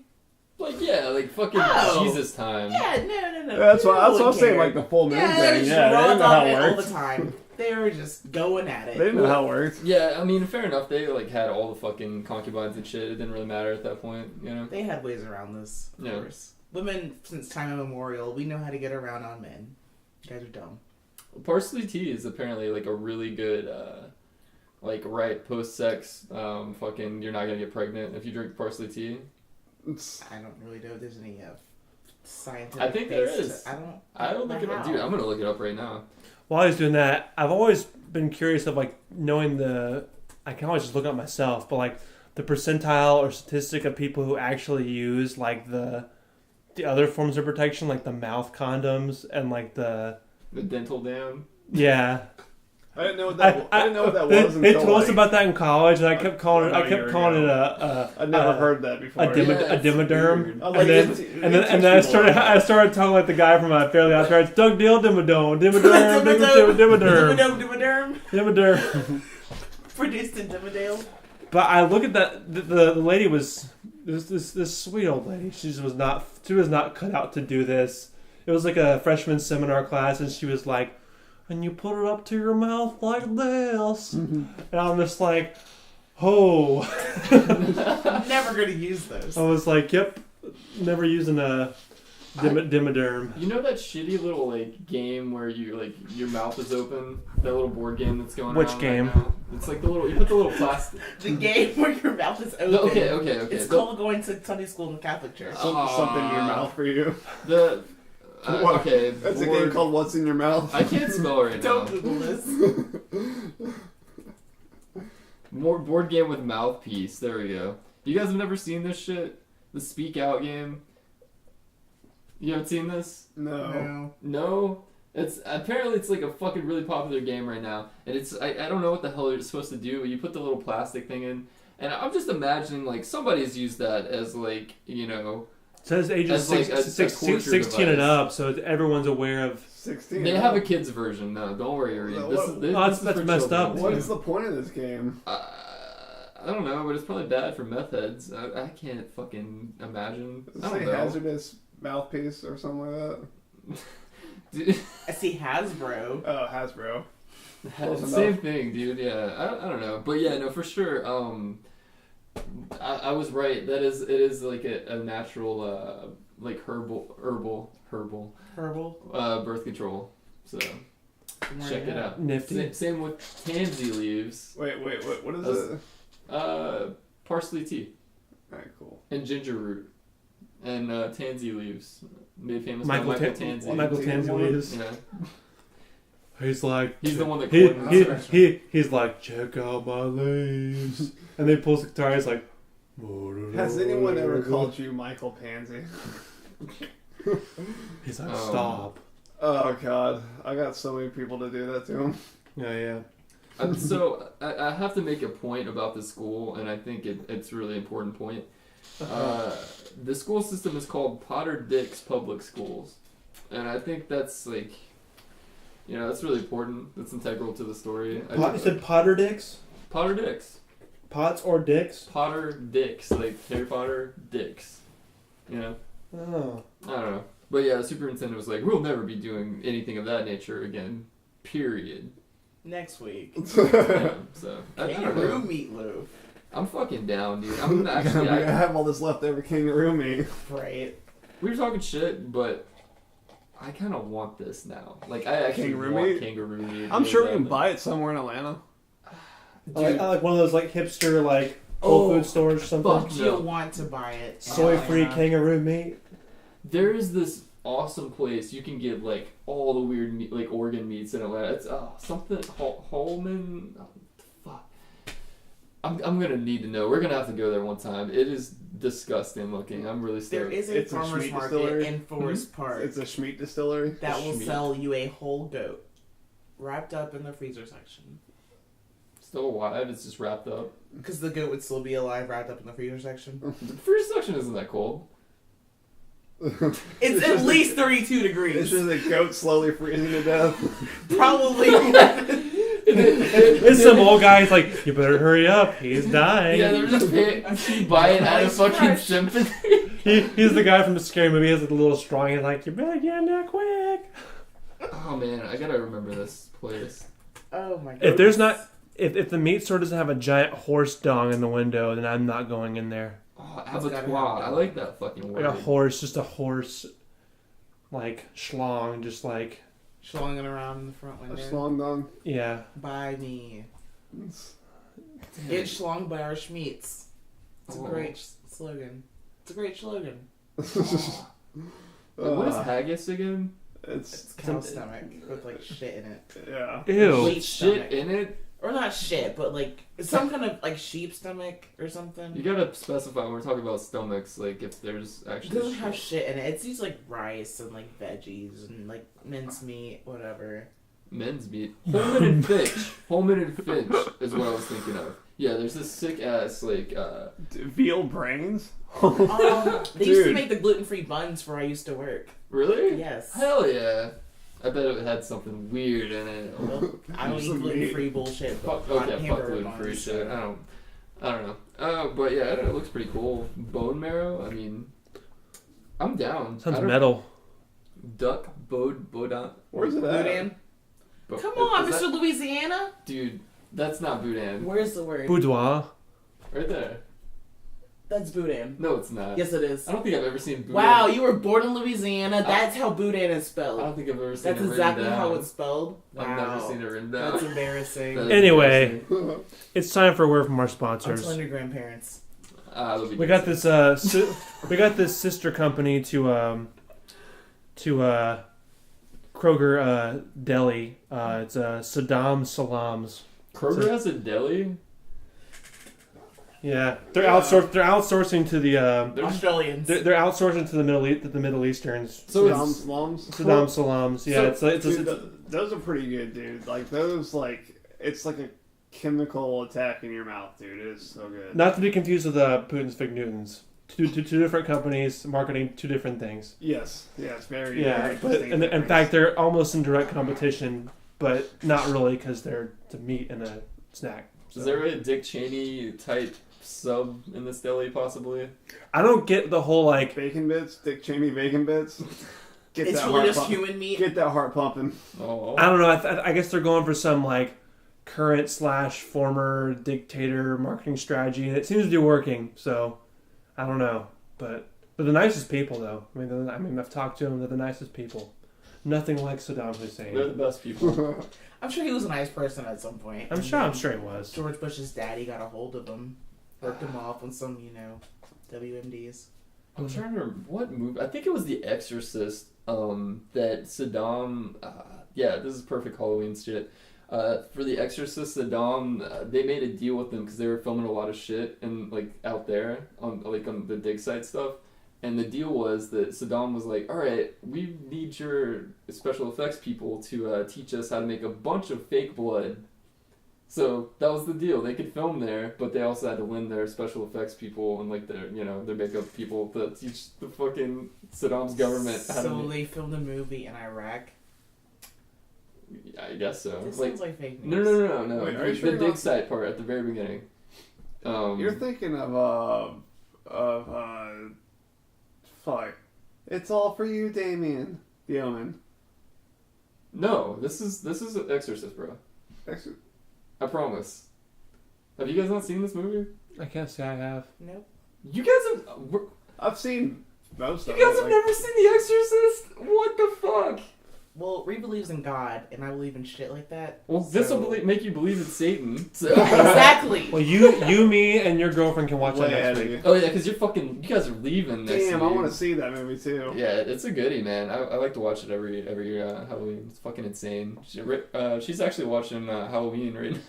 Like, yeah, like fucking Oh. Jesus time. Yeah, no. That's what I No one was saying, cared. like the full moon Yeah, thing. they just Yeah, they didn't raw know how dogging it it all worked. the time. They were just going at They it. didn't know how it worked. Yeah, I mean, fair enough. They like had all the fucking concubines and shit. It didn't really matter at that point, you know. They had ways around this. Of Yeah. course. Women, since time immemorial, we know how to get around on men. You guys are dumb. Parsley tea is apparently like a really good, like right post-sex, fucking you're not gonna get pregnant if you drink parsley tea. I don't really know if there's any scientific. I think there base is. to- I don't look it up, how. dude. I'm gonna look it up right now. While I was doing that, I've always been curious of like knowing I can always just look up myself, but like the percentile or statistic of people who actually use like the other forms of protection, like the mouth condoms and like the dental dam. yeah. I didn't know what that. I didn't know what that was They until told us like, about that in college, and I kept calling it. about I a kept year calling ago. it I'd never heard that before. a it's Dimoderm. weird. Oh, And then I started talking like the guy from Fairly Odd Parents. Doug Deal Dimmadome, Dimmadome. Produced in Dimmadale. But I look at that. The lady was this sweet old lady. She was not cut out to do this. It was like a freshman seminar class, and she was like, "And you put it up to your mouth like this," and I'm just like, "Oh." Never gonna use those. I was like, "Yep, never using a Dimoderm." You know that shitty little like game where you like your mouth is open? That little board game that's going Which around game? Right now? It's like you put the little plastic. The game where your mouth is open. No, okay. It's called going to Sunday school in the Catholic Church. Something in your mouth for you. The What? okay. That's a board- game called What's in Your Mouth. I can't spell right now. Don't Google this. More board game with mouthpiece. There we go. You guys have never seen this shit? The Speak Out game. You haven't seen this? No. No. It's like a fucking really popular game right now, and I don't know what the hell you're supposed to do. You put the little plastic thing in, and I'm just imagining like somebody's used that as like It says ages As like a 16 torture and device. up, so everyone's aware of. 16. They have a kids version. No, don't worry, Reed. No, This what- is that's for messed up. children. What is the point of this game? I don't know, but it's probably bad for meth heads. I can't fucking imagine. Does I it don't say know. hazardous mouthpiece or something like that? Dude, I see Hasbro. Oh, Hasbro. Close same enough. thing, dude. Yeah, I don't know, but yeah, no, for sure. I was right. It is like a natural like herbal birth control. So check it out. Nifty. Same with tansy leaves, Wait, what is That's- it? parsley tea, Alright, cool. and ginger root, and tansy leaves, made famous Michael by Michael Tan- Tansy. Michael Tansy leaves. Yeah, He's like, he's the one that he, coordinates. he's like, check out my leaves, and then he pulls the guitar. He's like, Has anyone ever called you Michael Pansy? He's like, Oh. stop. Oh god, I got so many people to do that to him. Yeah. So I have to make a point about the school, and I think it's a really important point. The school system is called Potter Dix Public Schools, and I think that's like, that's really important. That's integral to the story. You said Potter Dicks? Potter Dix. Pots or dicks? Potter Dix, like Harry Potter Dix. Oh. I don't know. But yeah, the superintendent was like, we'll never be doing anything of that nature again. Period. Next week. Yeah, so I don't Kangaroo know. meatloaf. I'm fucking down, dude. I'm We're actually. gonna have all this leftover kangaroo meat. Right. We were talking shit, but I kind of want this now. Like, I actually Kangaroo want meat? kangaroo meat. I'm sure we can Dude, buy it somewhere in Atlanta. I like one of those like hipster like Whole Food stores or something. fuck. You'll No. want to buy it. Soy-free kangaroo meat. There is this awesome place you can get like all the weird meat, like organ meats in Atlanta. It's something Holman. Oh, fuck. I'm gonna need to know. We're gonna have to go there one time. It is disgusting looking. I'm really There stoked. is a It's a farmer's Schmeat market distillery. in Forest Park It's a Schmeat distillery. that will Schmeat. sell you a whole goat wrapped up in the freezer section. Still alive. It's just wrapped up. Because the goat would still be alive wrapped up in the freezer section. The first section isn't that cold. It's at least 32 degrees. It's just a goat slowly freezing to death. Probably. It's some old guy. He's like, you better hurry up. He's dying. Yeah, they're just buy it out of fucking sympathy. He's the guy from the scary movie. He has like, a little straw. He's like, you better get in there quick. Oh man, I gotta remember this place. Oh my god. If there's not, if the meat store doesn't have a giant horse dong in the window, then I'm not going in there. Oh, That's gotta abattoir. I happen. like that fucking word. Like a horse, just a horse, like schlong, just like Schlonging around in the front A window. schlong dong. yeah. By me. Get schlonged by our schmeats. It's a Oh. great slogan. It's a great slogan. What is haggis again? It's It's cow stomach with like shit in it. yeah. Ew. Sheep Shit stomach. in it? Or not shit, but like some kind of like sheep stomach or something. You gotta specify when we're talking about stomachs, like if there's It actually doesn't have shit in it. It's these like rice and like veggies and like mincemeat, whatever. men's meat. Holman and Finch. Holman and Finch is what I was thinking of. Yeah, there's this sick ass like Veal brains. They used to Dude. make the gluten-free buns where I used to work. really? Yes. Hell yeah. I bet it had something weird in it. Well, I don't eat Some gluten-free bullshit. Fuck, but okay, fuck hamburger gluten-free buns, shit. so- I don't know. But yeah, it looks pretty cool. Bone marrow. I mean, I'm down. Sounds I don't- metal. Duck bodan. Where's it at? Boudin? Come on, Mr. Louisiana. Dude, that's not boudin. Where's the word? Boudoir. Right there. That's boudin. No, it's not. Yes, it is. I don't think I've ever seen boudin. Wow, you were born in Louisiana. That's how boudin is I spelled. don't think I've ever seen That's it exactly written how down. it's spelled. Wow. I've never seen it written down. That's embarrassing. That is Anyway. embarrassing. It's time for a word from our I'm sponsors. telling your grandparents. That'll be We got this we got this sister company to Kroger Deli. It's Saddam Salams. Kroger has a deli. Yeah, they're Yeah. outsourcing to the Australians. they're outsourcing to the Middle Easterns. So Saddam it's Slums. Saddam Salams. Yeah, it's Dude, those are pretty good, dude. Like those, like it's like a chemical attack in your mouth, dude. It is so good. not to be confused with Putin's Fig Newtons. Two different companies marketing two different things. Yes, very. Yeah, very but distinct in difference. fact they're almost in direct competition, but not really because they're the meat and a snack. So. Is there a Dick Cheney type sub in this deli possibly? I don't get the whole like. bacon bits, Dick Cheney bacon bits. Get It's that really heart just pump- human meat. Get that heart pumping. Oh. I don't know. I guess they're going for some like current / former dictator marketing strategy, and it seems to be working. So I don't know, but they're the nicest people, though. I mean, I've talked to them. They're the nicest people. Nothing like Saddam They're Hussein. the best people. I'm sure he was a nice person at some point. I'm sure he was. George Bush's daddy got a hold of him, worked him off on some, WMDs. I'm trying to remember what movie. I think it was The Exorcist. That Saddam. Yeah, this is perfect Halloween shit. For The Exorcist, Saddam. They made a deal with them because they were filming a lot of shit and like out there on the dig site stuff. And the deal was that Saddam was like, all right, we need your special effects people to teach us how to make a bunch of fake blood. So that was the deal. They could film there, but they also had to lend their special effects people and like their makeup people to teach the fucking Saddam's government how to So make. they filmed a movie in Iraq. I guess so. This Like, sounds like fake no. news. Wait, are you sure The you're dig not- site part at the very beginning. You're thinking of fuck. It's all for you, Damien. The Omen. No, this is Exorcist, bro. I promise. Have you guys not seen this movie? I can't say I have. Nope. You guys have. I've seen most You of guys it. have like- never seen The Exorcist? What the fuck? Well, Ree believes in God, and I believe in shit like that. Well, this so- will make you believe it's Satan. So. Exactly. Well, you, me, and your girlfriend can watch that way ahead next of week. you. Oh yeah, because you guys are leaving next Damn, week. I want to see that movie too. Yeah, it's a goodie, man. I like to watch it every Halloween. It's fucking insane. She's actually watching Halloween right now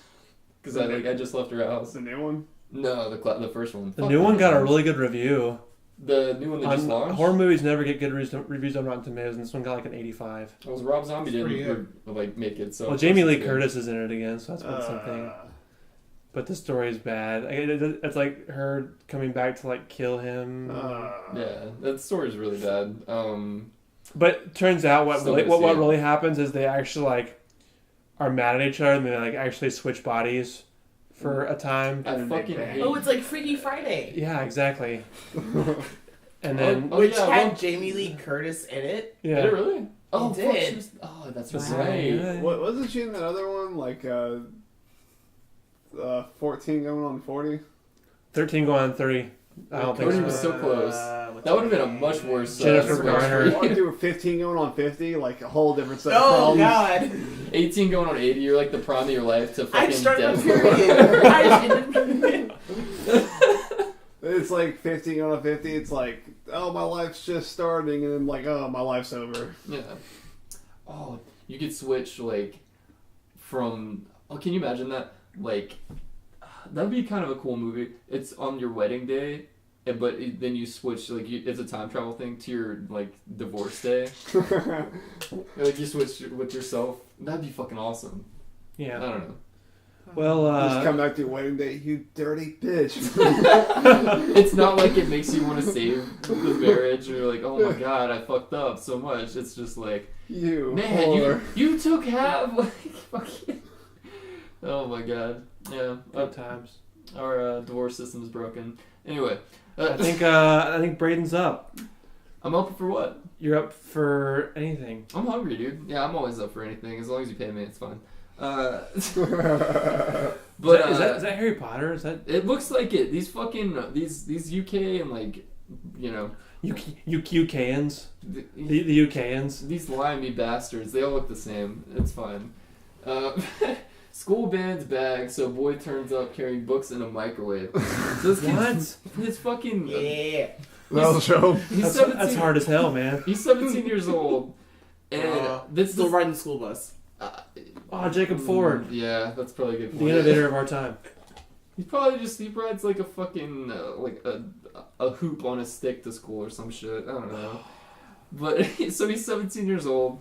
because I just left her That's house. the new one. No, the first one. The Fuck new one got a first really good review. The new one that just launched. Horror movies never get good reviews on Rotten Tomatoes, and this one got like an 85. It was Rob Zombie That's didn't make it. So Well, of Jamie course Lee it's good. Curtis is in it again, so that's worth something. But the story is bad. It's like her coming back to like kill him. Yeah, that story is really bad. But it turns out what Still really gonna see what it. really happens is they actually like are mad at each other and they like actually switch bodies for a time. I And they fucking bang. hate. Oh, it's like Freaky Friday. Yeah, exactly. And then Oh, which yeah, had well- Jamie Lee Curtis in it. Did it really? Oh, It fuck, did. she was- oh, that's That's right. right. What wasn't she in that other one? Like 14 going on 40. 13 going on 30. I don't think Cody so. was so close. What's That would have her been a name? much worse. Jennifer Garner. Or do 15 going on 50, like a whole different set of Oh problems. God! 18 going on 80. You're like the prime of your life to fucking I started my death. period. I ended It's like 15 going on 50. It's like, oh, my life's just starting, and then like, oh, my life's over. Yeah. Oh, you could switch like from. Oh, can you imagine that? Like, that'd be kind of a cool movie. It's on your wedding day, but then you switch like it's a time travel thing to your like divorce day. Like you switch with yourself. That'd be fucking awesome. I Yeah. don't know. Well, Just come back to your wedding day, you dirty bitch. It's not like it makes you want to save the marriage, or you're like, oh my god, I fucked up so much. It's just like, You man, whore. you took half. Like, fucking. Oh my god. Yeah. good times. Our divorce system is broken. Anyway, I think Braden's up. I'm up for what? You're up for anything. I'm hungry, dude. Yeah, I'm always up for anything as long as you pay me. It's fine. But Is that Harry Potter? Is that it looks like it. These fucking these UK and like, you know, UKans? the The UKans? these limey bastards. They all look the same. It's fine. School band's bag, so boy turns up carrying books in a microwave. So this kid's- It's fucking. Yeah. That'll show. He's That's 17. hard as hell, man. He's 17 years old, and this Still is. riding the school bus. Oh, Jacob Ford, Yeah, that's probably a good point. the innovator of our time. He rides like a fucking like a hoop on a stick to school or some shit. I don't know. But so he's 17 years old,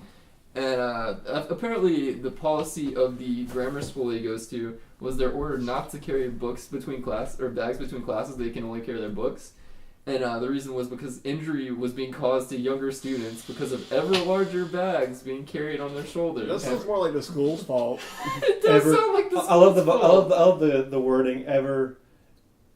and apparently the policy of the grammar school he goes to was they're ordered not to carry books between class or bags between classes. They can only carry their books. And the reason was because injury was being caused to younger students because of ever larger bags being carried on their shoulders. That sounds more like the school's fault. It does Ever- sound like this. I love the wording ever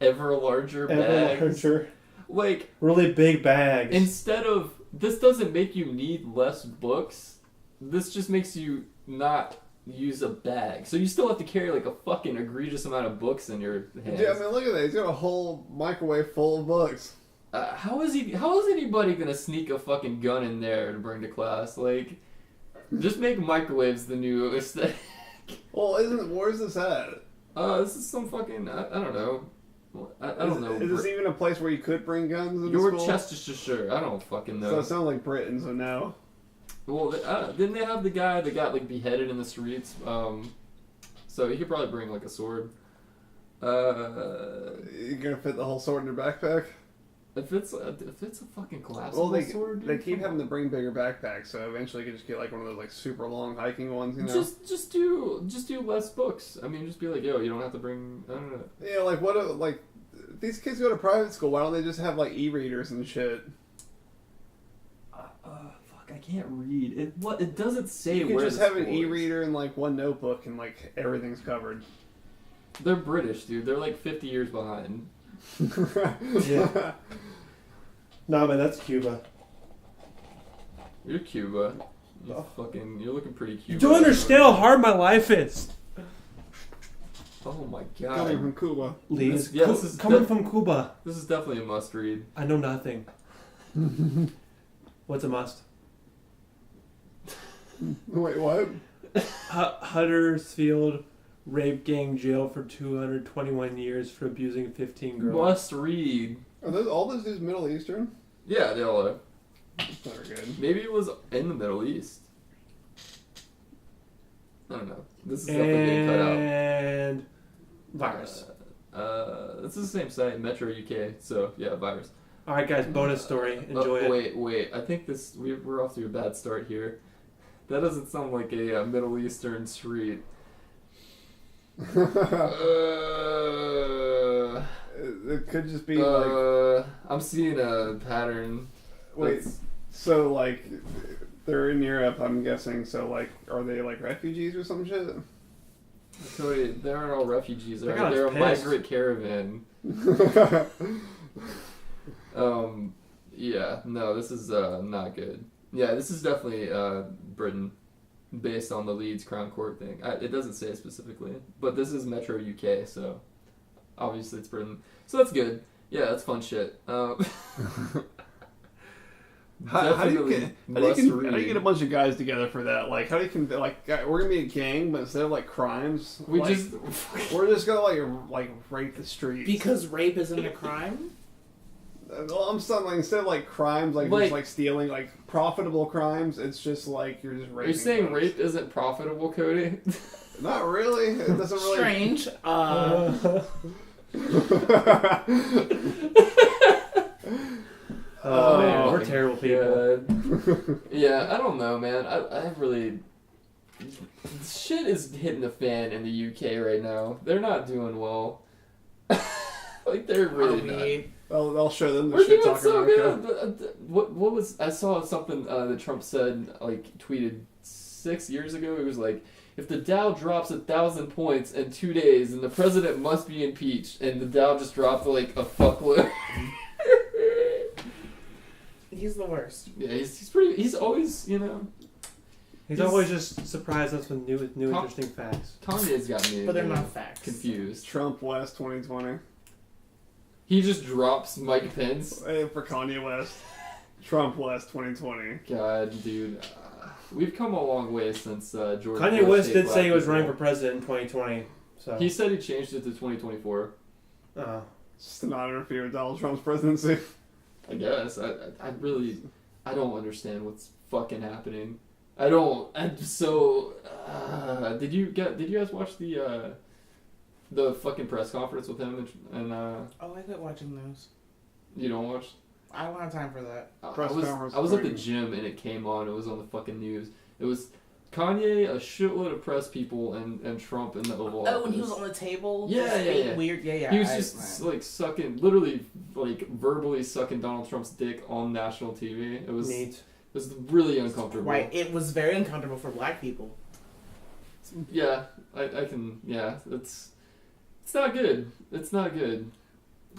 larger bags. larger, Like, really big bags. instead of this doesn't make you need less books. This just makes you not use a bag. So you still have to carry like a fucking egregious amount of books in your hands. Dude, I mean, look at that. He's got a whole microwave full of books. How is anybody gonna sneak a fucking gun in there to bring to class? Like, just make microwaves the new aesthetic. Well, where's this at? This is some fucking I don't know. I don't know. Is this even a place where you could bring guns in Your school? Chestershire. I don't fucking know. So it sounds like Britain, so no. Well, didn't they have the guy that got like beheaded in the streets? So he could probably bring like a sword. You gonna fit the whole sword in your backpack? If it's a fucking collapsible Well, they sword, they dude, keep come having on. to bring bigger backpacks, so eventually you could just get like one of those like super long hiking ones, you know? Just do less books. I mean, just be like, yo, you don't have to bring. I don't know. Yeah, like what? Like these kids go to private school. Why don't they just have like e-readers and shit? Fuck, I can't read. It doesn't say You could where just the have an school is. e-reader and like one notebook and like everything's covered. They're British, dude. They're like 50 years behind. Yeah. No, man, that's Cuba. You're Cuba. Oh. You're looking pretty Cuba. You don't understand how hard my life is. Oh my Coming god. from Cuba. Lee, This- yeah, this is coming def- from Cuba. This is definitely a must read. I know nothing. What's a must? Wait, what? Huddersfield rape gang jail for 221 years for abusing 15 girls. Must read. Are those all those dudes Middle Eastern? Yeah, they all are. That's not good. Maybe it was in the Middle East. I don't know. This is definitely getting cut out. And virus. This is the same site, Metro UK. So yeah, virus. All right, guys. Bonus story. Enjoy it. Wait. I think we're off to a bad start here. That doesn't sound like a Middle Eastern street. It could just be like. I'm seeing a pattern. Wait, That's- so like they're in Europe, I'm guessing. So like, are they like refugees or some shit? Cody, they aren't all refugees. That Right? guy's They're a pissed. migrant caravan. Yeah, no, this is not good. Yeah, this is definitely Britain, based on the Leeds Crown Court thing. It doesn't say it specifically, but this is Metro UK, so obviously it's Britain. So that's good. Yeah, that's fun shit. How do you get a bunch of guys together for that? Like, how do you we're gonna be a gang, but instead of like crimes, we're just gonna like rape the streets Because rape isn't a crime. Well, I'm saying like instead of like crimes, just like stealing, like profitable crimes, it's just like you're just raping. Are you saying folks. rape isn't profitable, Cody? Not really. It doesn't really. Strange. Oh man, we're terrible people. Yeah, I don't know, man. I really... Shit is hitting the fan in the UK right now. They're not doing well. Like, they're really not. I'll show them the We're shit doing talking so America. good. What was... I saw something that Trump said, like, tweeted 6 years ago. It was like, if the Dow drops 1,000 points in 2 days, then the president must be impeached. And the Dow just dropped, like, a fuckload. He's the worst. Yeah, he's always, you know... He's always just surprised us with new interesting facts. Kanye's got me But they're not facts. confused. Trump West 2020. He just drops Mike Pence. Hey, for Kanye West. Trump West 2020. God, dude. We've come a long way since George Kanye Bush West hit did black say he was people. running for president in 2020. So He said he changed it to 2024. Just to not interfere with Donald Trump's presidency. I guess. I really... I don't understand what's fucking happening. I don't... I'm so... Did you guys watch the fucking press conference with him and Oh, I quit watching those. you don't watch? I don't have time for that. I Press conference was at the thing. gym and it came on. It was on the fucking news. It was Kanye, a shitload of press people, and Trump in the Oval Office. Oh, when he was on the table? Yeah, just yeah, being yeah. Weird, yeah. He was just like sucking, literally like verbally sucking Donald Trump's dick on national TV. It was neat. really uncomfortable. Right, it was very uncomfortable for black people. Yeah, I can. Yeah, it's not good. It's not good.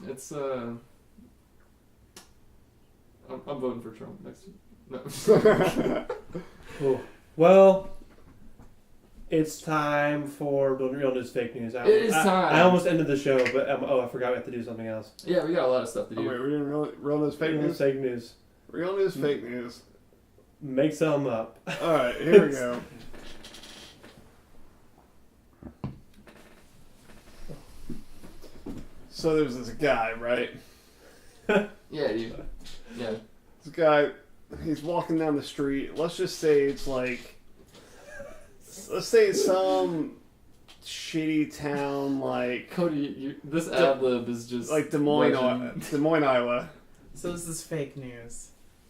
It's I'm voting for Trump next. No. Cool. Well, it's time for Real News Fake News. It is time. I almost ended the show, but I forgot we have to do something else. Yeah, we got a lot of stuff to do. Oh, wait, we're doing real news, fake news? Fake news. Real news, fake news. Make some up. Alright, here we go. So there's this guy, right? Yeah, dude. Yeah. This guy, he's walking down the street. Let's just say it's like, let's say it's some shitty town like Cody, this ad lib is just like Des Moines, Iowa. So this is fake news.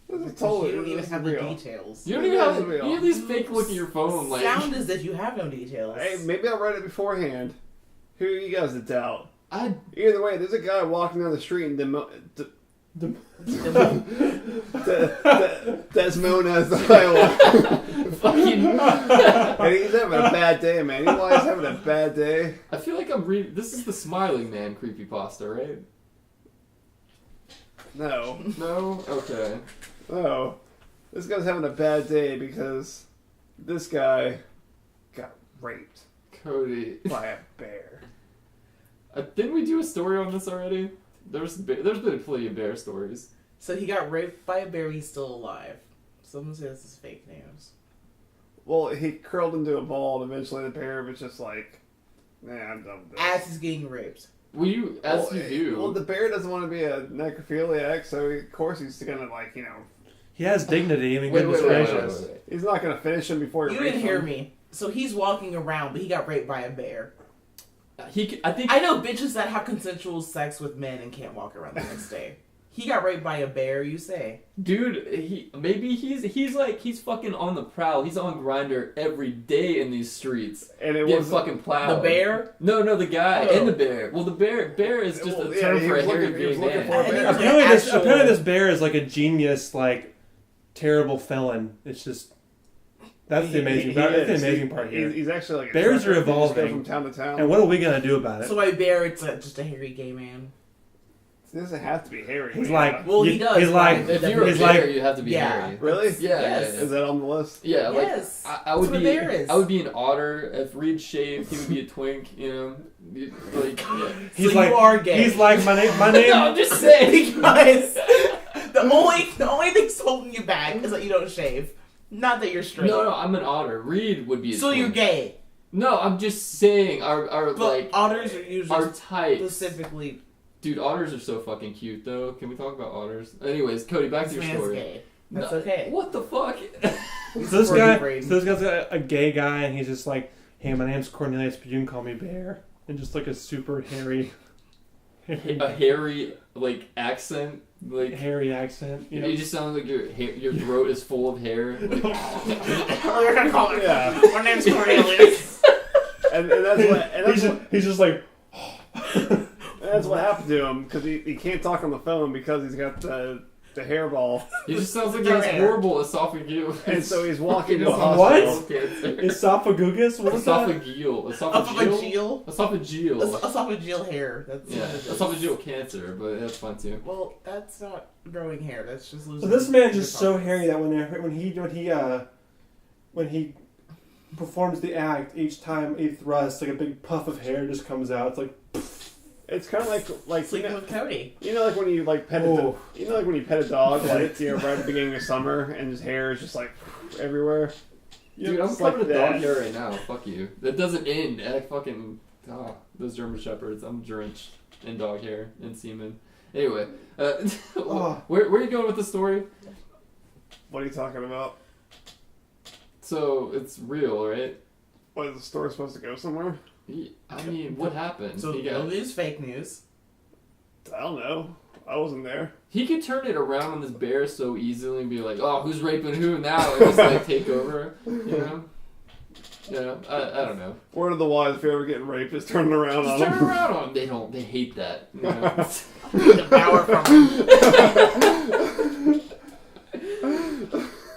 This is totally, You don't even this is have real. the details. You don't even Yeah, have it's real. you at least fake look at your phone like Sound as if you have no details. Hey, maybe I read it beforehand. Who are you guys to doubt? I Either way, there's a guy walking down the street in Desmonas, Iowa. fucking And he's having a bad day, man. You know why he's having a bad day? I feel like I'm reading this is the Smiling Man creepypasta, right? No. No? Okay. No. This guy's having a bad day because this guy got raped Cody. by a bear. Didn't we do a story on this already? There's been plenty of bear stories. So he got raped by a bear, he's still alive. Someone says this is fake news. Well, he curled into a ball and eventually the bear was just like, nah, I'm done with this. As he's getting raped. Well, you do. Well, the bear doesn't want to be a necrophiliac, so of course he's gonna like, He has dignity. I mean, Wait, goodness wait, wait, gracious. wait. he's not gonna finish him before he You rapes didn't hear him. me. So he's walking around, but he got raped by a bear. I think I know bitches that have consensual sex with men and can't walk around the next day. He got raped by a bear, you say? dude, he's fucking on the prowl. He's on Grindr every day in these streets. And it Get was fucking plowed. The bear? No, the guy Oh. and the bear. Well, the bear is just Well, a yeah, term he for a was hairy looking- he was gay looking man. for a bear. Apparently this bear is like a genius, like terrible felon. It's just that's the amazing part. That's the amazing part here. He's actually like a Bears are trucker. He just goes evolving. from town to town. And what are we gonna do about it? So by bear, it's just a hairy gay man. It doesn't have to be hairy. He's man. like, Well, he does. He's like, If you're a He's bear, like- you have to be Yeah. hairy. Really? Yeah, Yes. yeah, Is that on the list? yeah. Like Yes. I would That's what be. a bear is. I would be an otter. If Reed shaved, he would be a twink. You know, like yeah. he's So like, you are gay. he's like, my name. No, I'm just saying. Because the only thing holding you back is that you don't shave. Not that you're straight. No, I'm an otter. Reed would be. A So twink. you're gay. No, I'm just saying our But like otters are usually our types. specifically. Dude, otters are so fucking cute though. Can we talk about otters? Anyways, Cody, back to This your man's story. gay. That's No, okay. What the fuck? So this guy, Brain. so this guy's a gay guy, and he's just like, hey, my name's Cornelius, but you can call me Bear, and just like a super hairy A hairy like accent, like hairy accent. You know? you just sound like your throat is full of hair. Like, Oh, you're gonna call it. Yeah. My name's Cornelius. And that's what. And that's he's just like, that's what happened to him because he can't talk on the phone because he's got the hairball, he just sounds like he has horrible esophageal. and so he's walking to the What? hospital. esophagus? What is that? Esophageal. Esophageal. Esophageal. Esophageal hair. That's Yeah, what it is. esophageal cancer, but that's fun too. Well, that's not growing hair. That's just losing. So this man's just your so esophagus. hairy that when he performs the act, each time he thrusts, like a big puff of hair just comes out. It's like, It's kind of like Sleeping with Cody. like when you like pet Oh. like when you pet a dog like right at the beginning of summer and his hair is just like everywhere. Dude, I'm It's like covered with that. dog hair right now. Fuck you. That doesn't end. I fucking those German shepherds. I'm drenched in dog hair and semen. Anyway, where are you going with the story? What are you talking about? So it's real, right? What, is the story supposed to go somewhere? I mean, what happened? So real news, fake news. I don't know. I wasn't there. He could turn it around on this bear so easily and be like, "Oh, who's raping who now?" and just like take over. You know? I don't know. Word of the wise: if you're ever getting raped, just turn it around Just on turn them. around on them. They hate that. You know? The power from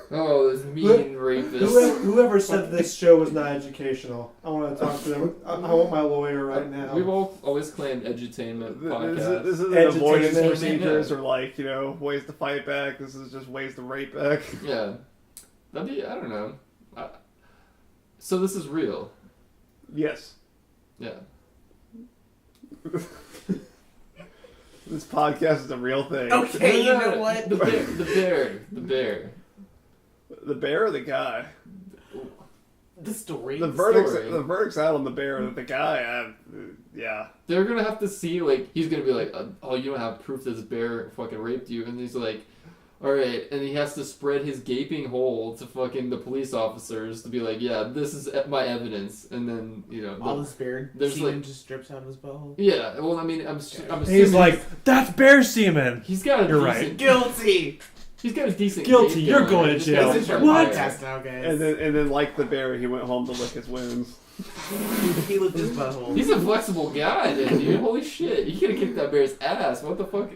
Oh, those mean rapists. whoever said this show was not educational, I want to talk to them. I want my lawyer right now. We've always claimed edutainment podcast. This isn't Entertainment. avoidance procedures or like ways to fight back. This is just ways to rape back. Yeah, that'd be. I don't know. So this is real. Yes, Yeah. this podcast is a real thing. Okay, you know what? The bear. The bear or the guy? The story. The verdict's out on the bear. The guy, yeah. They're gonna have to see, like, he's gonna be like, "Oh, you don't have proof this bear fucking raped you," and he's like, "All right," and he has to spread his gaping hole to fucking the police officers to be like, "Yeah, this is my evidence," and then all this beard there's, semen like- just drips out of his butthole. Yeah. Well, I mean, I'm assuming He's like, that's bear semen. he's got a You're decent, right. Guilty. He's got a decent. Guilty, gape you're going. going to He just jail. This is your What? podcast now, guys. And then like the bear, he went home to lick his wounds. He licked his butthole. He's a flexible guy, then, dude. Holy shit! You could have kicked that bear's ass. What the fuck?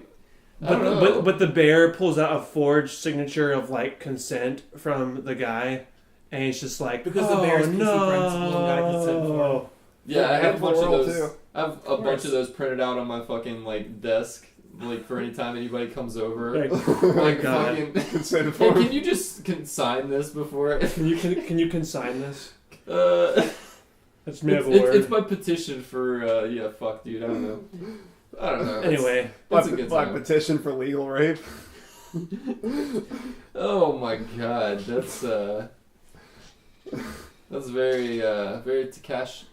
I don't know. But the bear pulls out a forged signature of like consent from the guy, and he's just like, Because the oh, bear's PC no. principal got a consent form. Yeah, I have a bunch of Floral, those. too. I have a bunch of those printed out on my fucking like desk, like for any time anybody comes over. Like, oh my Like god! fucking. Consent Hey, form. can you just consign this before? Can you consign this? It's, That's me of a word. it's my petition for fuck, dude. I don't know. I don't know. Anyway, it's a good Black time. petition for legal rape. Oh my god, that's very Takashi.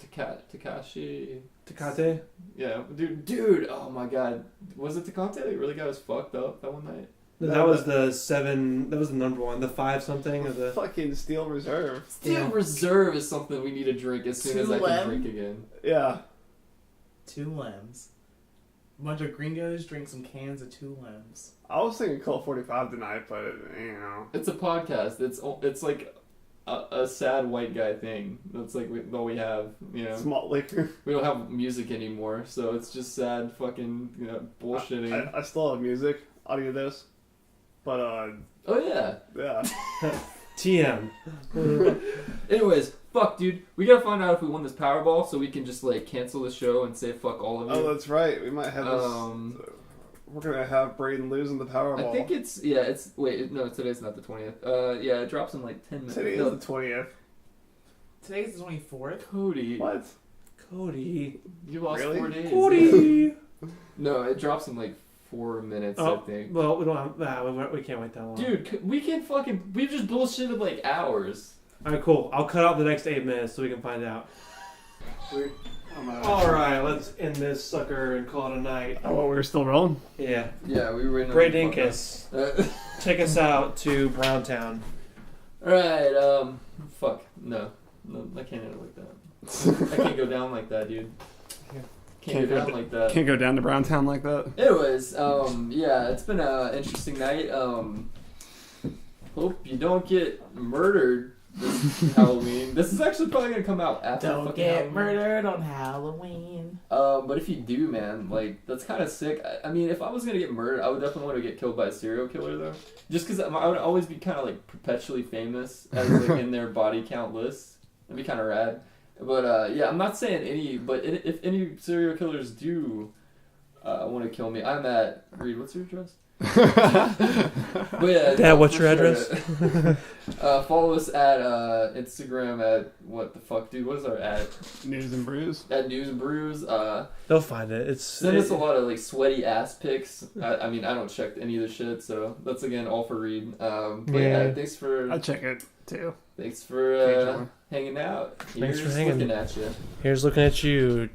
Takate. Yeah, dude. Oh my god, was it Takate that really got us fucked up that one night? That was the 7. That was the number 1. The 5 something of the. Fucking Steel Reserve. Steel Yeah. Reserve is something we need to drink as soon as I can Tulem? drink again. Yeah. 2 limbs. A bunch of gringos drink some cans of 2 limbs. I was thinking Colt 45 tonight, but It's a podcast. It's like a sad white guy thing. That's like all we have. small liquor. We don't have music anymore, so it's just sad fucking bullshitting. I still have music. Audio this. But Oh yeah. yeah. TM. Anyways, fuck, dude. We gotta find out if we won this Powerball so we can just like cancel the show and say fuck all of you. Oh, that's right. We might have this. we're gonna have Braden losing the Powerball. I think it's wait, no, today's not the 20th. Yeah, it drops in like 10 minutes. Today is No, the 20th. Today's the 24th. Cody. What? Cody. You lost Really? 4 days. Cody. No, it drops in like 4 minutes, I think. Well, we don't have that. We can't wait that long. Dude, we can't fucking. We've just bullshitted like hours. All right, cool. I'll cut out the next 8 minutes so we can find out. All right, let's end this sucker and call it a night. Oh, well, we're still rolling? Yeah. Yeah, we were in. Great Dinkus. Uh, Take us out to Browntown. Alright, fuck. No, I can't end it like that. I can't go down like that, dude. Can't go down like that. Can't go down to Browntown like that. Anyways, yeah, it's been an interesting night. Hope you don't get murdered this Halloween. This is actually probably gonna come out after Don't fucking get Halloween. murdered on Halloween. But if you do, man, like, that's kind of sick. I mean, if I was gonna get murdered, I would definitely want to get killed by a serial killer, though. Just because I would always be kind of, like, perpetually famous as, like, in their body count list. That'd be kind of rad. But, yeah, I'm not saying any, but if any serial killers do want to kill me, I'm at, Reed, what's your address? But yeah, Dad, what's your address? Follow us at Instagram at what the fuck, dude? What is our at? Newz N Brewz. At Newz N Brewz. They'll find it. Send us a lot of like sweaty ass pics. I mean, I don't check any of the shit, so that's again all for Reed. But yeah, thanks for. I check it too. Thanks for hanging out. Thanks for Here's hanging. looking at you. Here's looking at you.